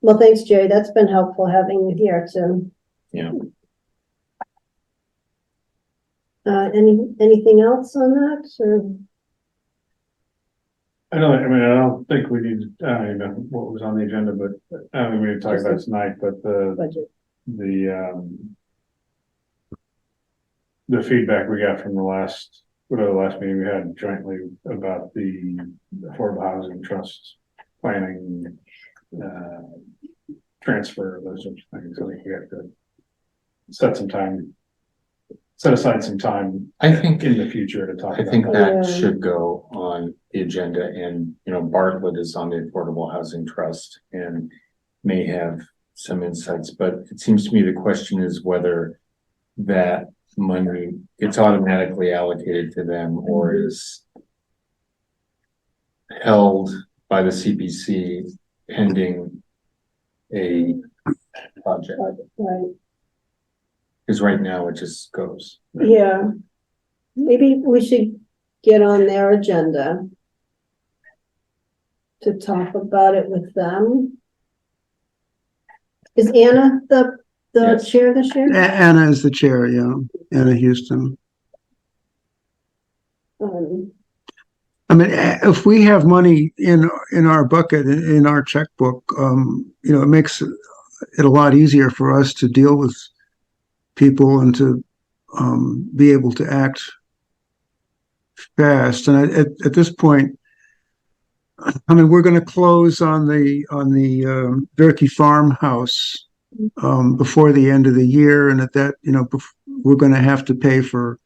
Speaker 1: well, thanks, Jerry. That's been helpful having you here too.
Speaker 2: Yeah.
Speaker 1: Anything else on that, or?
Speaker 3: I don't think we need, I don't even know what was on the agenda, but I don't think we need to talk about it tonight, but
Speaker 1: Budget.
Speaker 3: the feedback we got from the last meeting we had jointly about the Affordable Housing Trust planning, transfer, those sorts of things. I think we have to set aside some time.
Speaker 2: I think
Speaker 3: in the future to talk
Speaker 2: I
Speaker 3: about
Speaker 2: think
Speaker 3: that.
Speaker 2: that
Speaker 1: Yeah.
Speaker 2: should go on the agenda, and, Bartlett is on the Affordable Housing Trust and may have some insights, but it seems to me the question is whether that money gets automatically allocated to them or is held by the CPC pending a project,
Speaker 1: Right,
Speaker 2: because right now it just goes.
Speaker 1: yeah. Maybe we should get on their agenda to talk about it with them. Is Anna the
Speaker 2: Yes.
Speaker 1: chair this year?
Speaker 8: Anna is the chair, yeah, Anna Houston. I mean, if we have money in our bucket, in our checkbook, it makes it a lot easier for us to deal with people and to be able to act fast. And at this point, I mean, we're going to close on the Durkee farmhouse before the end of the year, and at that, we're going to have to pay for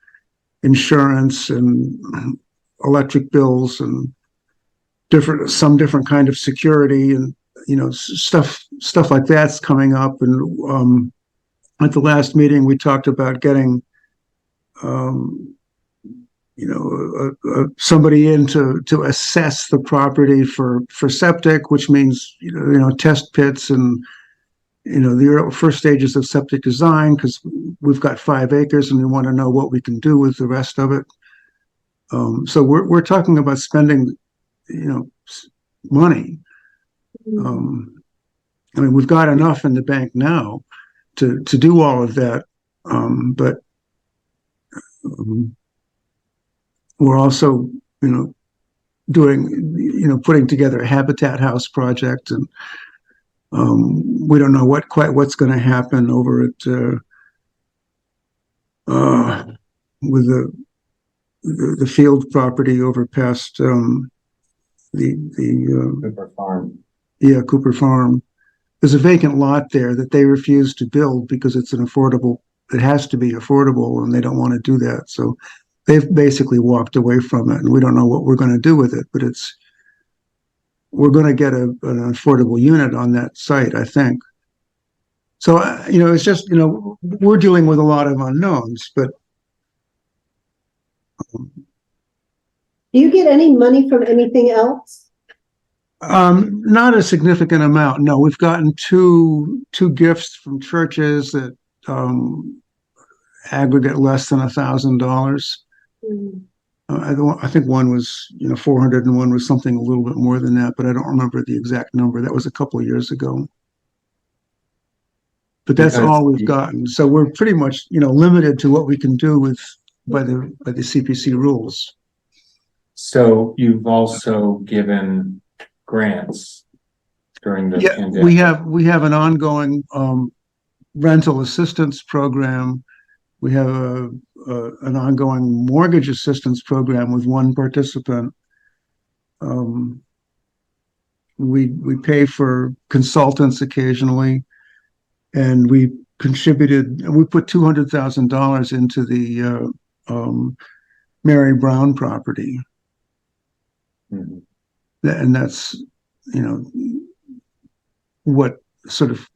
Speaker 8: insurance and electric bills and some different kind of security, and stuff like that's coming up. And at the last meeting, we talked about getting somebody in to assess the property for septic, which means test pits and the first stages of septic design, because we've got 5 acres and we want to know what we can do with the rest of it. So we're talking about spending money. I mean, we've got enough in the bank now to do all of that, but we're also putting together a Habitat House project, and we don't know what's going to happen over at with the field property over past
Speaker 2: Cooper Farm.
Speaker 8: Yeah, Cooper Farm. There's a vacant lot there that they refuse to build because it has to be affordable, and they don't want to do that. So they've basically walked away from it, and we don't know what we're going to do with it, but we're going to get an affordable unit on that site, I think. So, it's just, we're dealing with a lot of unknowns, but.
Speaker 1: Do you get any money from anything else?
Speaker 8: Not a significant amount. No, we've gotten two gifts from churches that aggregate less than $1,000. I think one was 400, and one was something a little bit more than that, but I don't remember the exact number. That was a couple of years ago. But that's all we've gotten. So we're pretty much limited to what we can do by the CPC rules.
Speaker 2: So you've also given grants during the pandemic.
Speaker 8: We have an ongoing rental assistance program. We have an ongoing mortgage assistance program with one participant. We pay for consultants occasionally, and we put $200,000 into the Mary Brown property.
Speaker 2: Mhm.
Speaker 8: And that's, what sort of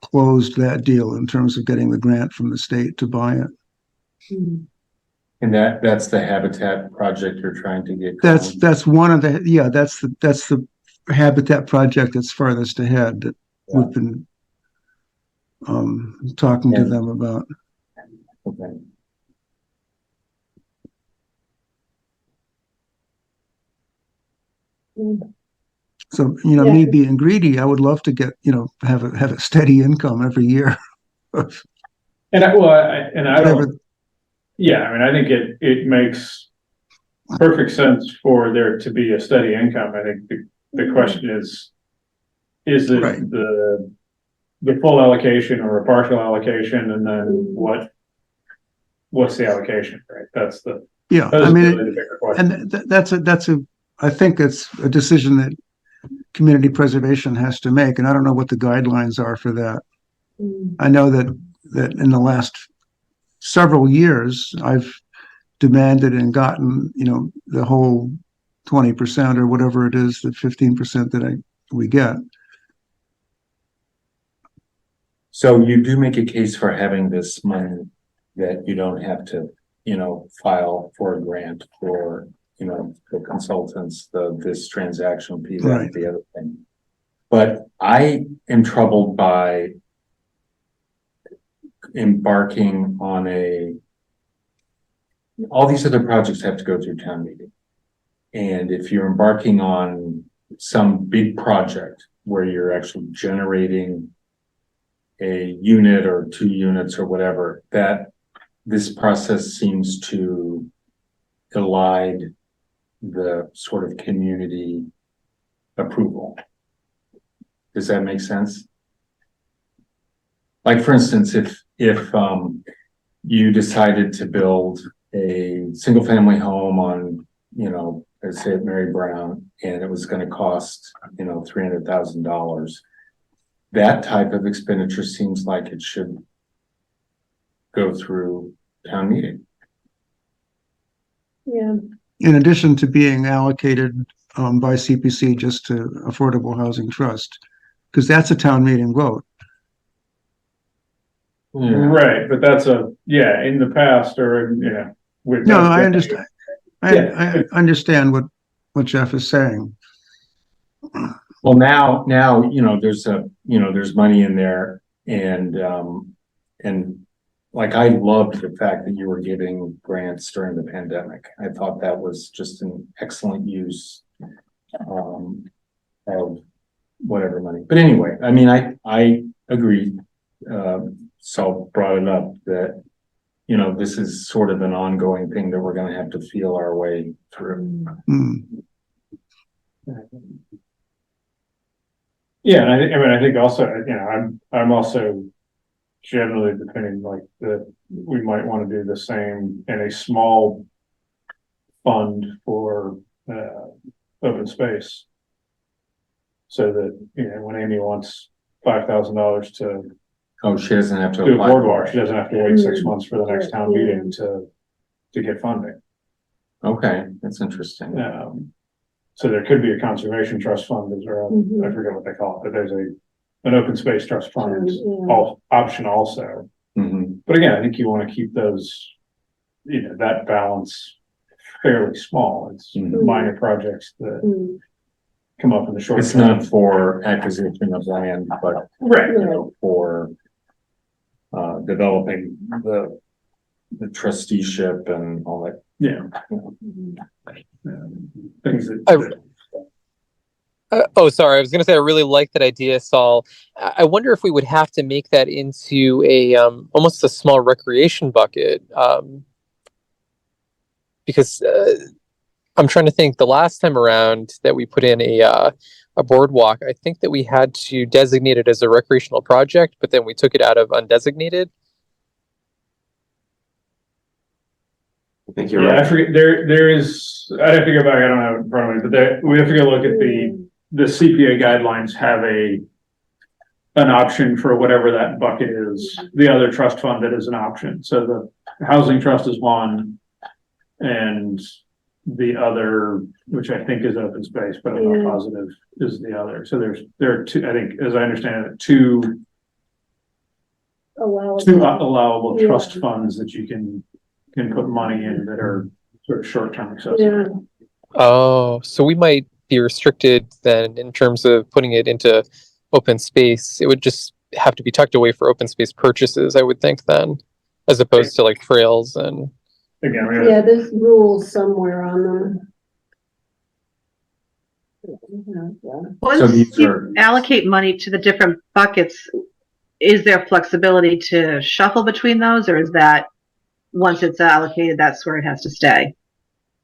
Speaker 8: closed that deal in terms of getting the grant from the state to buy it.
Speaker 2: And that's the Habitat project you're trying to get going?
Speaker 8: That's one of the, that's the Habitat project that's farthest ahead that we've been talking to them about.
Speaker 2: Okay.
Speaker 8: So, me being greedy, I would love to get, have a steady income every year.
Speaker 3: And I don't, I mean, I think it makes perfect sense for there to be a steady income. I think the question is it
Speaker 8: Right.
Speaker 3: the full allocation or a partial allocation, and then what's the allocation, right? That's
Speaker 8: I mean,
Speaker 3: really the bigger question.
Speaker 8: and I think it's a decision that community preservation has to make, and I don't know what the guidelines are for that. I know that in the last several years, I've demanded and gotten, the whole 20% or whatever it is, the 15% that we get.
Speaker 2: So you do make a case for having this money that you don't have to, file for a grant for, the consultants, this transaction piece,
Speaker 8: Right.
Speaker 2: the other thing. But I am troubled by embarking on all these other projects have to go through town meeting. And if you're embarking on some big project where you're actually generating a unit or 2 units or whatever, that this process seems to elide the sort of community approval. Does that make sense? Like, for instance, if you decided to build a single family home on, let's say at Mary Brown, and it was gonna cost, $300,000. That type of expenditure seems like it should go through town meeting.
Speaker 1: Yeah,
Speaker 8: In addition to being allocated by CPC just to Affordable Housing Trust, because that's a town meeting vote.
Speaker 3: Right, but that's in the past or,
Speaker 8: No, I understand.
Speaker 3: Yeah.
Speaker 8: I understand what Jeff is saying.
Speaker 2: Well, now, there's money in there and like, I loved the fact that you were giving grants during the pandemic. I thought that was just an excellent use of whatever money. But anyway, I mean, I agree. Saul brought it up that, this is sort of an ongoing thing that we're gonna have to feel our way through.
Speaker 8: Hmm.
Speaker 3: Yeah, and I think also, I'm also generally depending like that we might want to do the same in a small fund for open space. So that, when Amy wants $5,000 to
Speaker 2: Oh, she doesn't have to
Speaker 3: do a
Speaker 2: apply.
Speaker 3: boardwalk, she doesn't have to wait 6
Speaker 1: Mm.
Speaker 3: months for the next town
Speaker 1: Yeah.
Speaker 3: meeting to get funding.
Speaker 2: Okay, that's interesting.
Speaker 3: So there could be a conservation trust fund as well.
Speaker 1: Mhm.
Speaker 3: I forget what they call it, but there's an open space trust fund
Speaker 1: Yeah.
Speaker 3: option also.
Speaker 2: Mhm.
Speaker 3: But again, I think you want to keep those, that balance fairly small. It's
Speaker 2: Mhm.
Speaker 3: minor projects that
Speaker 1: Mm.
Speaker 3: come up in the short
Speaker 2: It's
Speaker 3: term.
Speaker 2: not for acquisition of land, but
Speaker 3: Right.
Speaker 2: for developing the trusteeship and all that.
Speaker 3: Yeah. Things that.
Speaker 7: Sorry. I was going to say I really like that idea, Saul. I wonder if we would have to make that into a almost a small recreation bucket, because I'm trying to think. The last time around that we put in a boardwalk, I think that we had to designate it as a recreational project, but then we took it out of undesignated.
Speaker 4: I think you're
Speaker 3: Yeah, I
Speaker 4: right.
Speaker 3: forget, there is, I'd have to go back, I don't have it in front of me, but we have to go look at the CPA guidelines have an option for whatever that bucket is, the other trust fund that is an option, so the housing trust is one. And the other, which I think is open space, but I'm not
Speaker 1: Yeah.
Speaker 3: positive, is the other, so there are two, I think, as I understand it, two allowable
Speaker 1: Yeah.
Speaker 3: trust funds that you can put money in that are sort of short-term accessible.
Speaker 1: Yeah,
Speaker 7: Oh, so we might be restricted then in terms of putting it into open space. It would just have to be tucked away for open space purchases, I would think then, as opposed to like trails and.
Speaker 3: Again,
Speaker 1: yeah, there's rules somewhere on them. Yeah.
Speaker 5: Once
Speaker 2: these
Speaker 5: you
Speaker 2: are-
Speaker 5: allocate money to the different buckets, is there flexibility to shuffle between those, or is that once it's allocated, that's where it has to stay?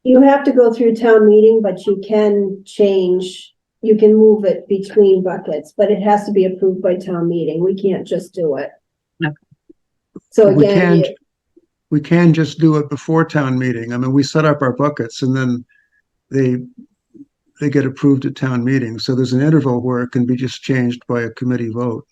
Speaker 1: You have to go through town meeting, but you can you can move it between buckets, but it has to be approved by town meeting. We can't just do it.
Speaker 5: Okay.
Speaker 1: So
Speaker 8: We
Speaker 1: again,
Speaker 8: can't, we can just do it before town meeting. I mean, we set up our buckets and then they get approved at town meeting. So there's an interval where it can be just changed by a committee vote.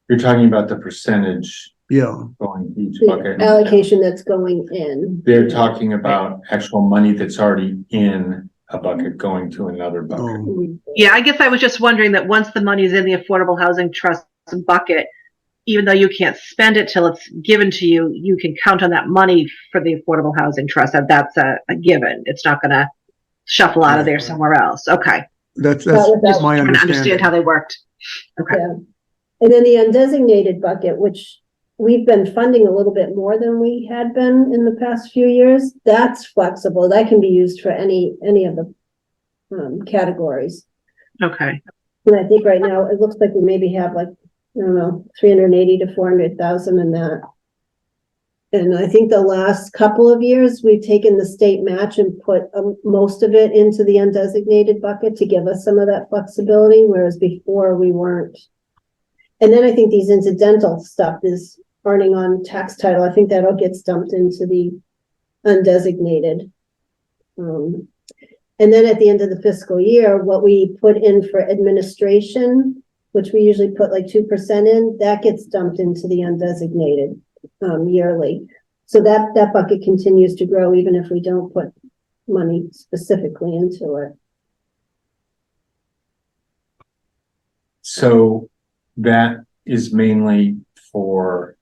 Speaker 2: You're talking about the percentage
Speaker 8: Yeah,
Speaker 2: going each
Speaker 1: the
Speaker 2: bucket.
Speaker 1: allocation that's going in.
Speaker 2: They're talking about actual money that's already in a bucket going to another bucket.
Speaker 8: oh,
Speaker 5: Yeah, I guess I was just wondering that once the money's in the Affordable Housing Trust bucket, even though you can't spend it till it's given to you, you can count on that money for the Affordable Housing Trust. That's a given. It's not going to shuffle out of there somewhere else. Okay.
Speaker 8: that's
Speaker 1: That-
Speaker 8: my
Speaker 5: Trying to understand
Speaker 8: understanding.
Speaker 5: how they worked. Okay.
Speaker 1: Yeah. And then the undesignated bucket, which we've been funding a little bit more than we had been in the past few years, that's flexible. That can be used for any of the categories.
Speaker 5: Okay.
Speaker 1: And I think right now, it looks like we maybe have like, I don't know, 380 to 400,000 in that. And I think the last couple of years, we've taken the state match and put most of it into the undesignated bucket to give us some of that flexibility, whereas before we weren't. And then I think these incidental stuff is earning on tax title. I think that all gets dumped into the undesignated. And then at the end of the fiscal year, what we put in for administration, which we usually put like 2% in, that gets dumped into the undesignated yearly. So that bucket continues to grow even if we don't put money specifically into it.
Speaker 2: So that is mainly for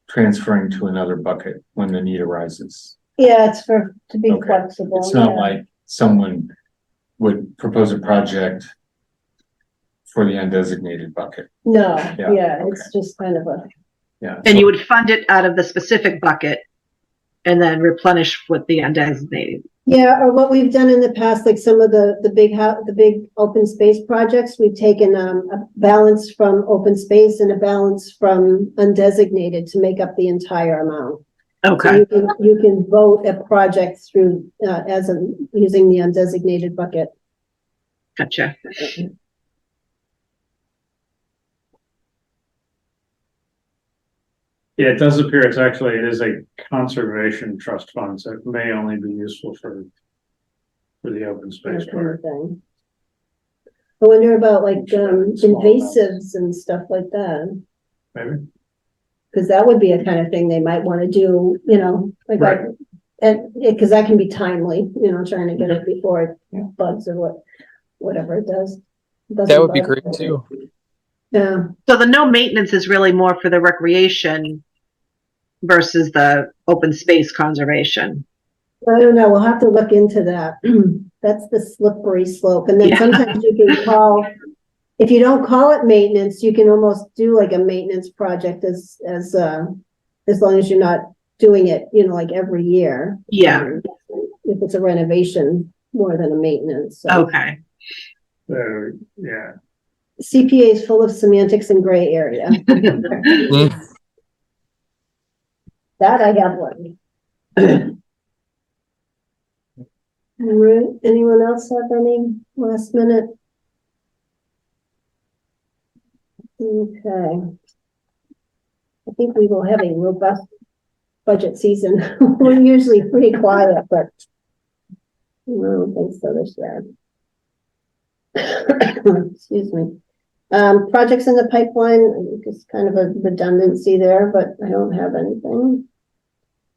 Speaker 2: transferring to another bucket when the need arises.
Speaker 1: Yeah, it's to be
Speaker 2: Okay.
Speaker 1: flexible.
Speaker 2: It's not
Speaker 1: yeah.
Speaker 2: like someone would propose a project for the undesignated bucket.
Speaker 1: No,
Speaker 2: Yeah,
Speaker 1: yeah,
Speaker 2: okay.
Speaker 1: it's just kind of a,
Speaker 2: Yeah.
Speaker 5: And you would fund it out of the specific bucket and then replenish with the undesignated.
Speaker 1: yeah, or what we've done in the past, like some of the big open space projects, we've taken a balance from open space and a balance from undesignated to make up the entire amount. So
Speaker 5: Okay.
Speaker 1: you can vote a project through using the undesignated bucket.
Speaker 5: Gotcha.
Speaker 3: Yeah, it does appear it is a conservation trust fund, so it may only be useful for the open space
Speaker 1: That kind
Speaker 3: part.
Speaker 1: of thing. I wonder about like
Speaker 3: Sure, small amounts.
Speaker 1: invasives and stuff like that,
Speaker 3: Maybe,
Speaker 1: because that would be a kind of thing they might want to do, like,
Speaker 3: Right.
Speaker 1: and because that can be timely, trying to get it before it bugs or whatever it does.
Speaker 7: That would be great too.
Speaker 1: Yeah,
Speaker 5: So the no maintenance is really more for the recreation versus the open space conservation.
Speaker 1: I don't know, we'll have to look into that. That's the slippery slope, and then
Speaker 5: Yeah.
Speaker 1: sometimes you can call, if you don't call it maintenance, you can almost do like a maintenance project as long as you're not doing it, like every year.
Speaker 5: Yeah.
Speaker 1: If it's a renovation more than a maintenance, so.
Speaker 5: Okay.
Speaker 3: so, yeah.
Speaker 1: CPA is full of semantics and gray area. That I have one. All right, anyone else have any last minute? Okay. I think we will have a robust budget season. We're usually pretty quiet, but I don't think so this year. Excuse me. Projects in the pipeline, just kind of a redundancy there, but I don't have anything.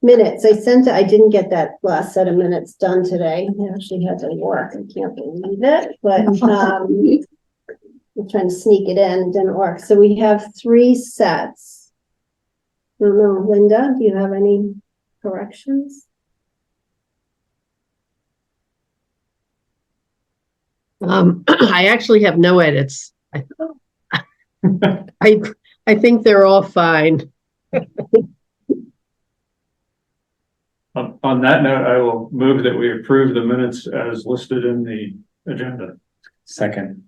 Speaker 1: Minutes, I didn't get that last set of minutes done today. I actually had to work. I can't believe it, but I'm trying to sneak it in, it didn't work. So we have 3 sets. I don't know, Linda, do you have any corrections?
Speaker 6: I actually have no edits. I think they're all fine.
Speaker 3: On that note, I will move that we approve the minutes as listed in the agenda.
Speaker 2: Second.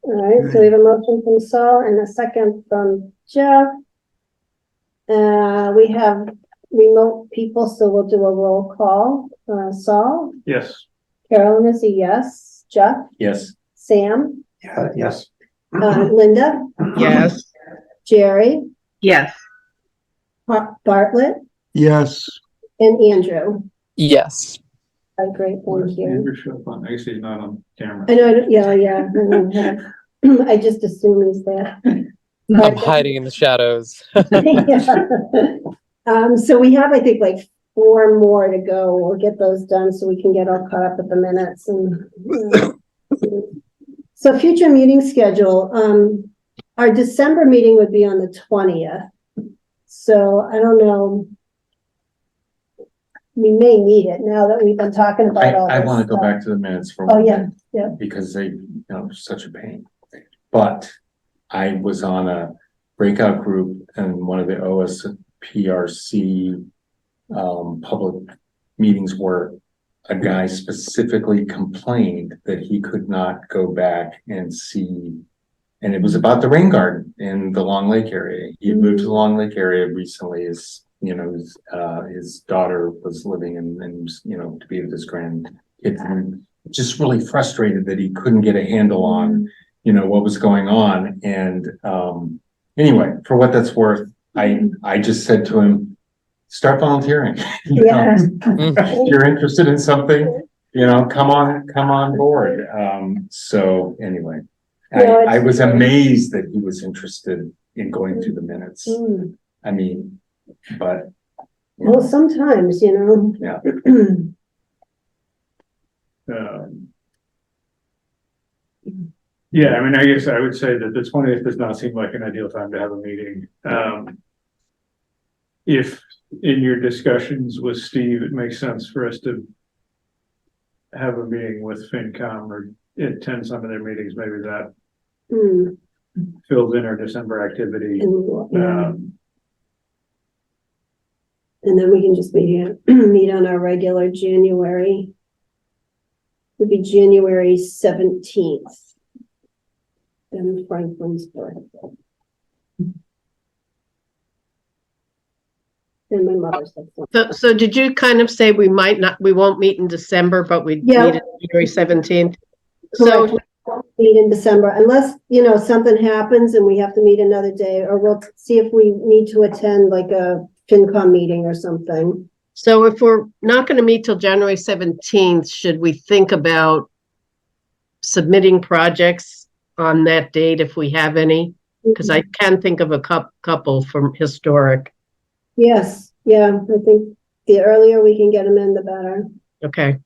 Speaker 1: All right, so we have a motion from Saul and a second from Jeff. We have remote people, so we'll do a roll call. Saul,
Speaker 3: Yes.
Speaker 1: Carolyn is a yes. Jeff,
Speaker 2: Yes.
Speaker 1: Sam,
Speaker 4: Yeah, yes.
Speaker 1: Linda,
Speaker 6: Yes.
Speaker 1: Jerry,
Speaker 5: Yes.
Speaker 1: Bartlett,
Speaker 8: Yes,
Speaker 1: and Andrew.
Speaker 7: Yes.
Speaker 1: Great, thank you.
Speaker 3: Andrew show up on, I guess he's not on camera.
Speaker 1: I know, yeah. I just assume he's there.
Speaker 7: I'm hiding in the shadows.
Speaker 1: Yeah. So we have, I think, like 4 more to go. We'll get those done so we can get all caught up with the minutes and. So future meeting schedule, our December meeting would be on the 20th. So I don't know. We may need it now that we've been talking about all
Speaker 2: I
Speaker 1: this
Speaker 2: want to go
Speaker 1: stuff.
Speaker 2: back to the minutes for.
Speaker 1: Oh,
Speaker 2: one
Speaker 1: yeah,
Speaker 2: minute,
Speaker 1: yeah.
Speaker 2: Because they, such a pain. But I was on a breakout group and one of the OSPRC public meetings were a guy specifically complained that he could not go back and see. And it was about the rain garden in the Long Lake area. He had moved to the Long Lake area recently. His daughter was living and to be with his grandkids, and just really frustrated that he couldn't get a handle on, what was going on. And, anyway, for what that's worth, I just said to him, start volunteering.
Speaker 1: Yeah.
Speaker 2: If you're interested in something, come on board. So anyway,
Speaker 1: No,
Speaker 2: I
Speaker 1: it's
Speaker 2: was
Speaker 1: great.
Speaker 2: amazed that he was interested in going through the minutes.
Speaker 1: Mm.
Speaker 2: I mean, but.
Speaker 1: Well, sometimes,
Speaker 2: Yeah.
Speaker 3: Yeah, I mean, I guess I would say that the 20th does not seem like an ideal time to have a meeting. If in your discussions with Steve, it makes sense for us to have a meeting with FinCom or attend some of their meetings, maybe that
Speaker 1: Mm.
Speaker 3: fills in our December activity.
Speaker 1: Yeah. And then we can just meet on our regular January. Would be January 17th. Then Franklin's birthday. And my mother's birthday.
Speaker 6: So did you kind of say we won't meet in December, but we'd
Speaker 1: Yeah.
Speaker 6: meet on January 17th?
Speaker 1: Correct.
Speaker 6: So,
Speaker 1: We won't meet in December unless, something happens and we have to meet another day, or we'll see if we need to attend like a FinCom meeting or something.
Speaker 6: so if we're not going to meet till January 17th, should we think about submitting projects on that date if we have any? Because I can think of a couple from historic.
Speaker 1: Yes, yeah, I think the earlier we can get them in, the better.
Speaker 6: Okay.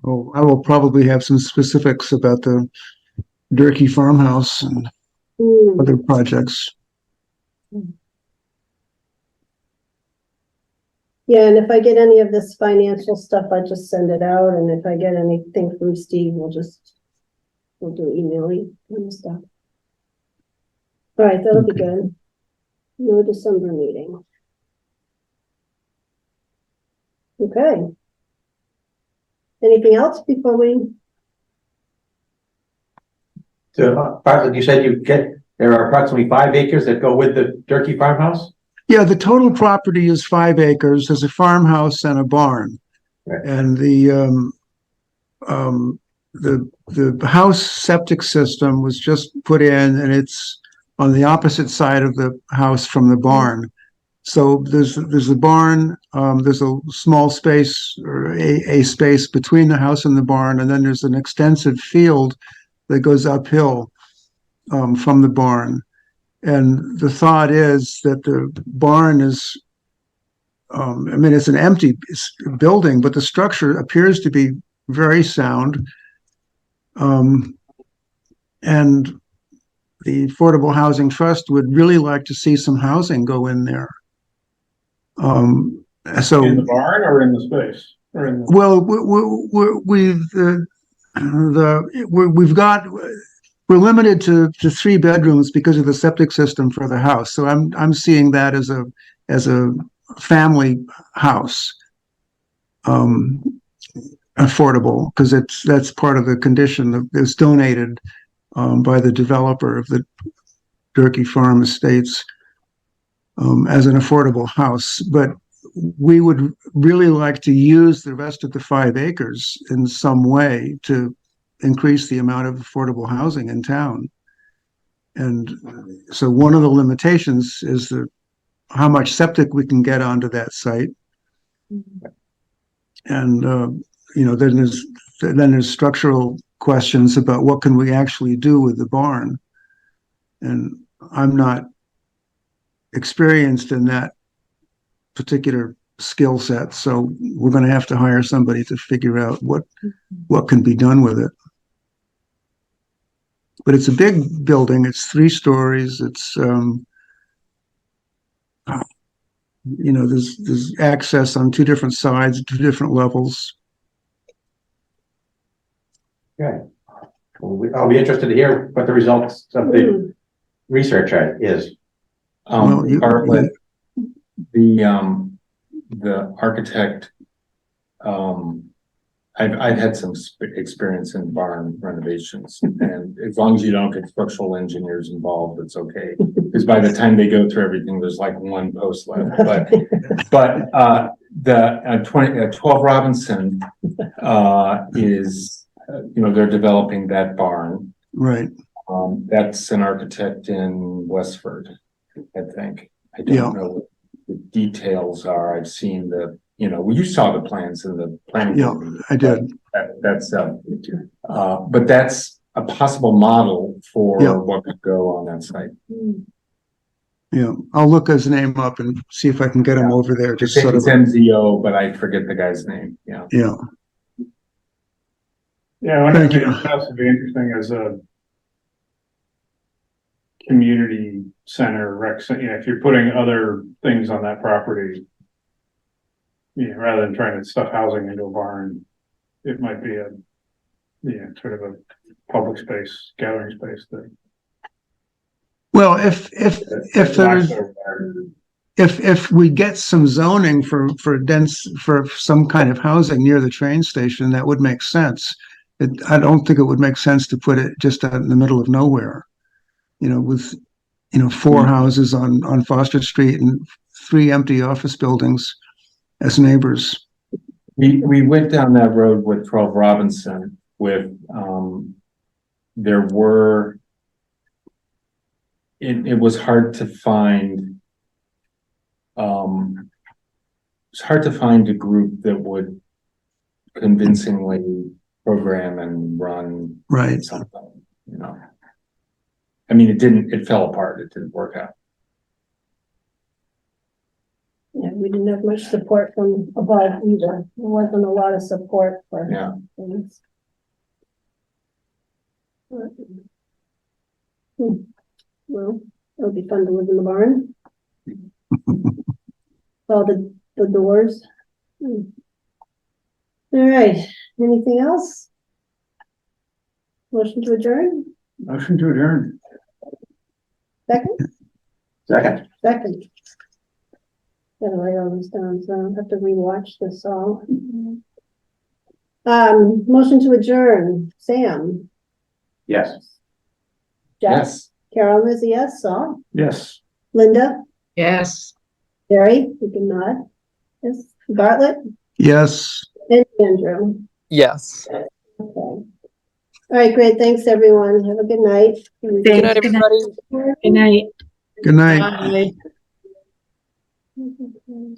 Speaker 8: Oh, I will probably have some specifics about the Durkee farmhouse and
Speaker 1: Hmm.
Speaker 8: other projects.
Speaker 1: Yeah, and if I get any of this financial stuff, I just send it out, and if I get anything from Steve, we'll do emailing kind of stuff. All right, that'll be good. No December meeting. Okay. Anything else before we?
Speaker 4: So, Bartlett, you said there are approximately 5 acres that go with the Durkee farmhouse?
Speaker 8: Yeah, the total property is 5 acres. There's a farmhouse and a barn.
Speaker 4: Right.
Speaker 8: And the house septic system was just put in, and it's on the opposite side of the house from the barn. So there's a barn, there's a small space or a space between the house and the barn, and then there's an extensive field that goes uphill from the barn. And the thought is that the barn is, it's an empty building, but the structure appears to be very sound. And the Affordable Housing Trust would really like to see some housing go in there. So
Speaker 3: In the barn or in the space? Or in the...
Speaker 8: well, we're limited to 3 bedrooms because of the septic system for the house. So I'm seeing that as a family house, affordable, because that's part of the condition that is donated by the developer of the Durkee Farm Estates as an affordable house. But we would really like to use the rest of the 5 acres in some way to increase the amount of affordable housing in town. And so one of the limitations is how much septic we can get onto that site. And, then there's structural questions about what can we actually do with the barn. And I'm not experienced in that particular skill set, so we're going to have to hire somebody to figure out what can be done with it. But it's a big building. It's 3 stories. It's there's access on 2 different sides, 2 different levels.
Speaker 4: Okay. Well, I'll be interested to hear what the results of the research is.
Speaker 8: Well,
Speaker 2: Bartlett, The architect, I've had some experience in barn renovations, and as long as you don't get structural engineers involved, it's okay. Because by the time they go through everything, there's like one post left, but, the 12 Robinson, is, they're developing that barn.
Speaker 8: Right,
Speaker 2: That's an architect in Westford, I think. I
Speaker 8: Yeah.
Speaker 2: don't know what the details are. I've seen you saw the plans in the planning.
Speaker 8: yeah,
Speaker 2: board meeting,
Speaker 8: I did.
Speaker 2: but that's a possible model for
Speaker 8: Yeah.
Speaker 2: what could go on that site.
Speaker 8: Yeah, I'll look his name up and see if I can get him
Speaker 2: Yeah.
Speaker 8: over there,
Speaker 2: It's
Speaker 8: just sort of,
Speaker 2: MZO, but I forget the guy's name, yeah.
Speaker 8: yeah,
Speaker 3: Yeah, I wonder
Speaker 8: Thank
Speaker 3: if
Speaker 8: you.
Speaker 3: it would be interesting as a community center if you're putting other things on that property, rather than trying to stuff housing into a barn, it might be sort of a public space, gathering space that.
Speaker 8: well, if there's, if we get some zoning for some kind of housing near the train station, that would make sense. I don't think it would make sense to put it just out in the middle of nowhere. With, 4 houses on Foster Street and 3 empty office buildings as neighbors.
Speaker 2: We went down that road with 12 Robinson with, it was hard to find, it's hard to find a group that would convincingly program and run
Speaker 8: Right.
Speaker 2: something, I mean, it fell apart. It didn't work out.
Speaker 1: Yeah, we didn't have much support from above either. There wasn't a lot of support for
Speaker 2: Yeah.
Speaker 1: things. Well, it'll be fun to live in the barn. All the doors. All right, anything else? Motion to adjourn?
Speaker 3: Motion to adjourn.
Speaker 1: Second?
Speaker 4: Second.
Speaker 1: Second. Gotta write all this down, so I don't have to rewatch this all. Motion to adjourn, Sam?
Speaker 4: Yes.
Speaker 1: Jeff?
Speaker 2: Yes.
Speaker 1: Carol is a yes, Saul?
Speaker 3: Yes.
Speaker 1: Linda?
Speaker 6: Yes.
Speaker 1: Jerry, you can nod. Yes, Bartlett?
Speaker 8: Yes.
Speaker 1: And Andrew?
Speaker 7: Yes.
Speaker 1: Okay. All right, great, thanks, everyone. Have a good night.
Speaker 7: Good night, everybody.
Speaker 5: Good night.
Speaker 8: Good night.
Speaker 6: Bye.
Speaker 1: Bye.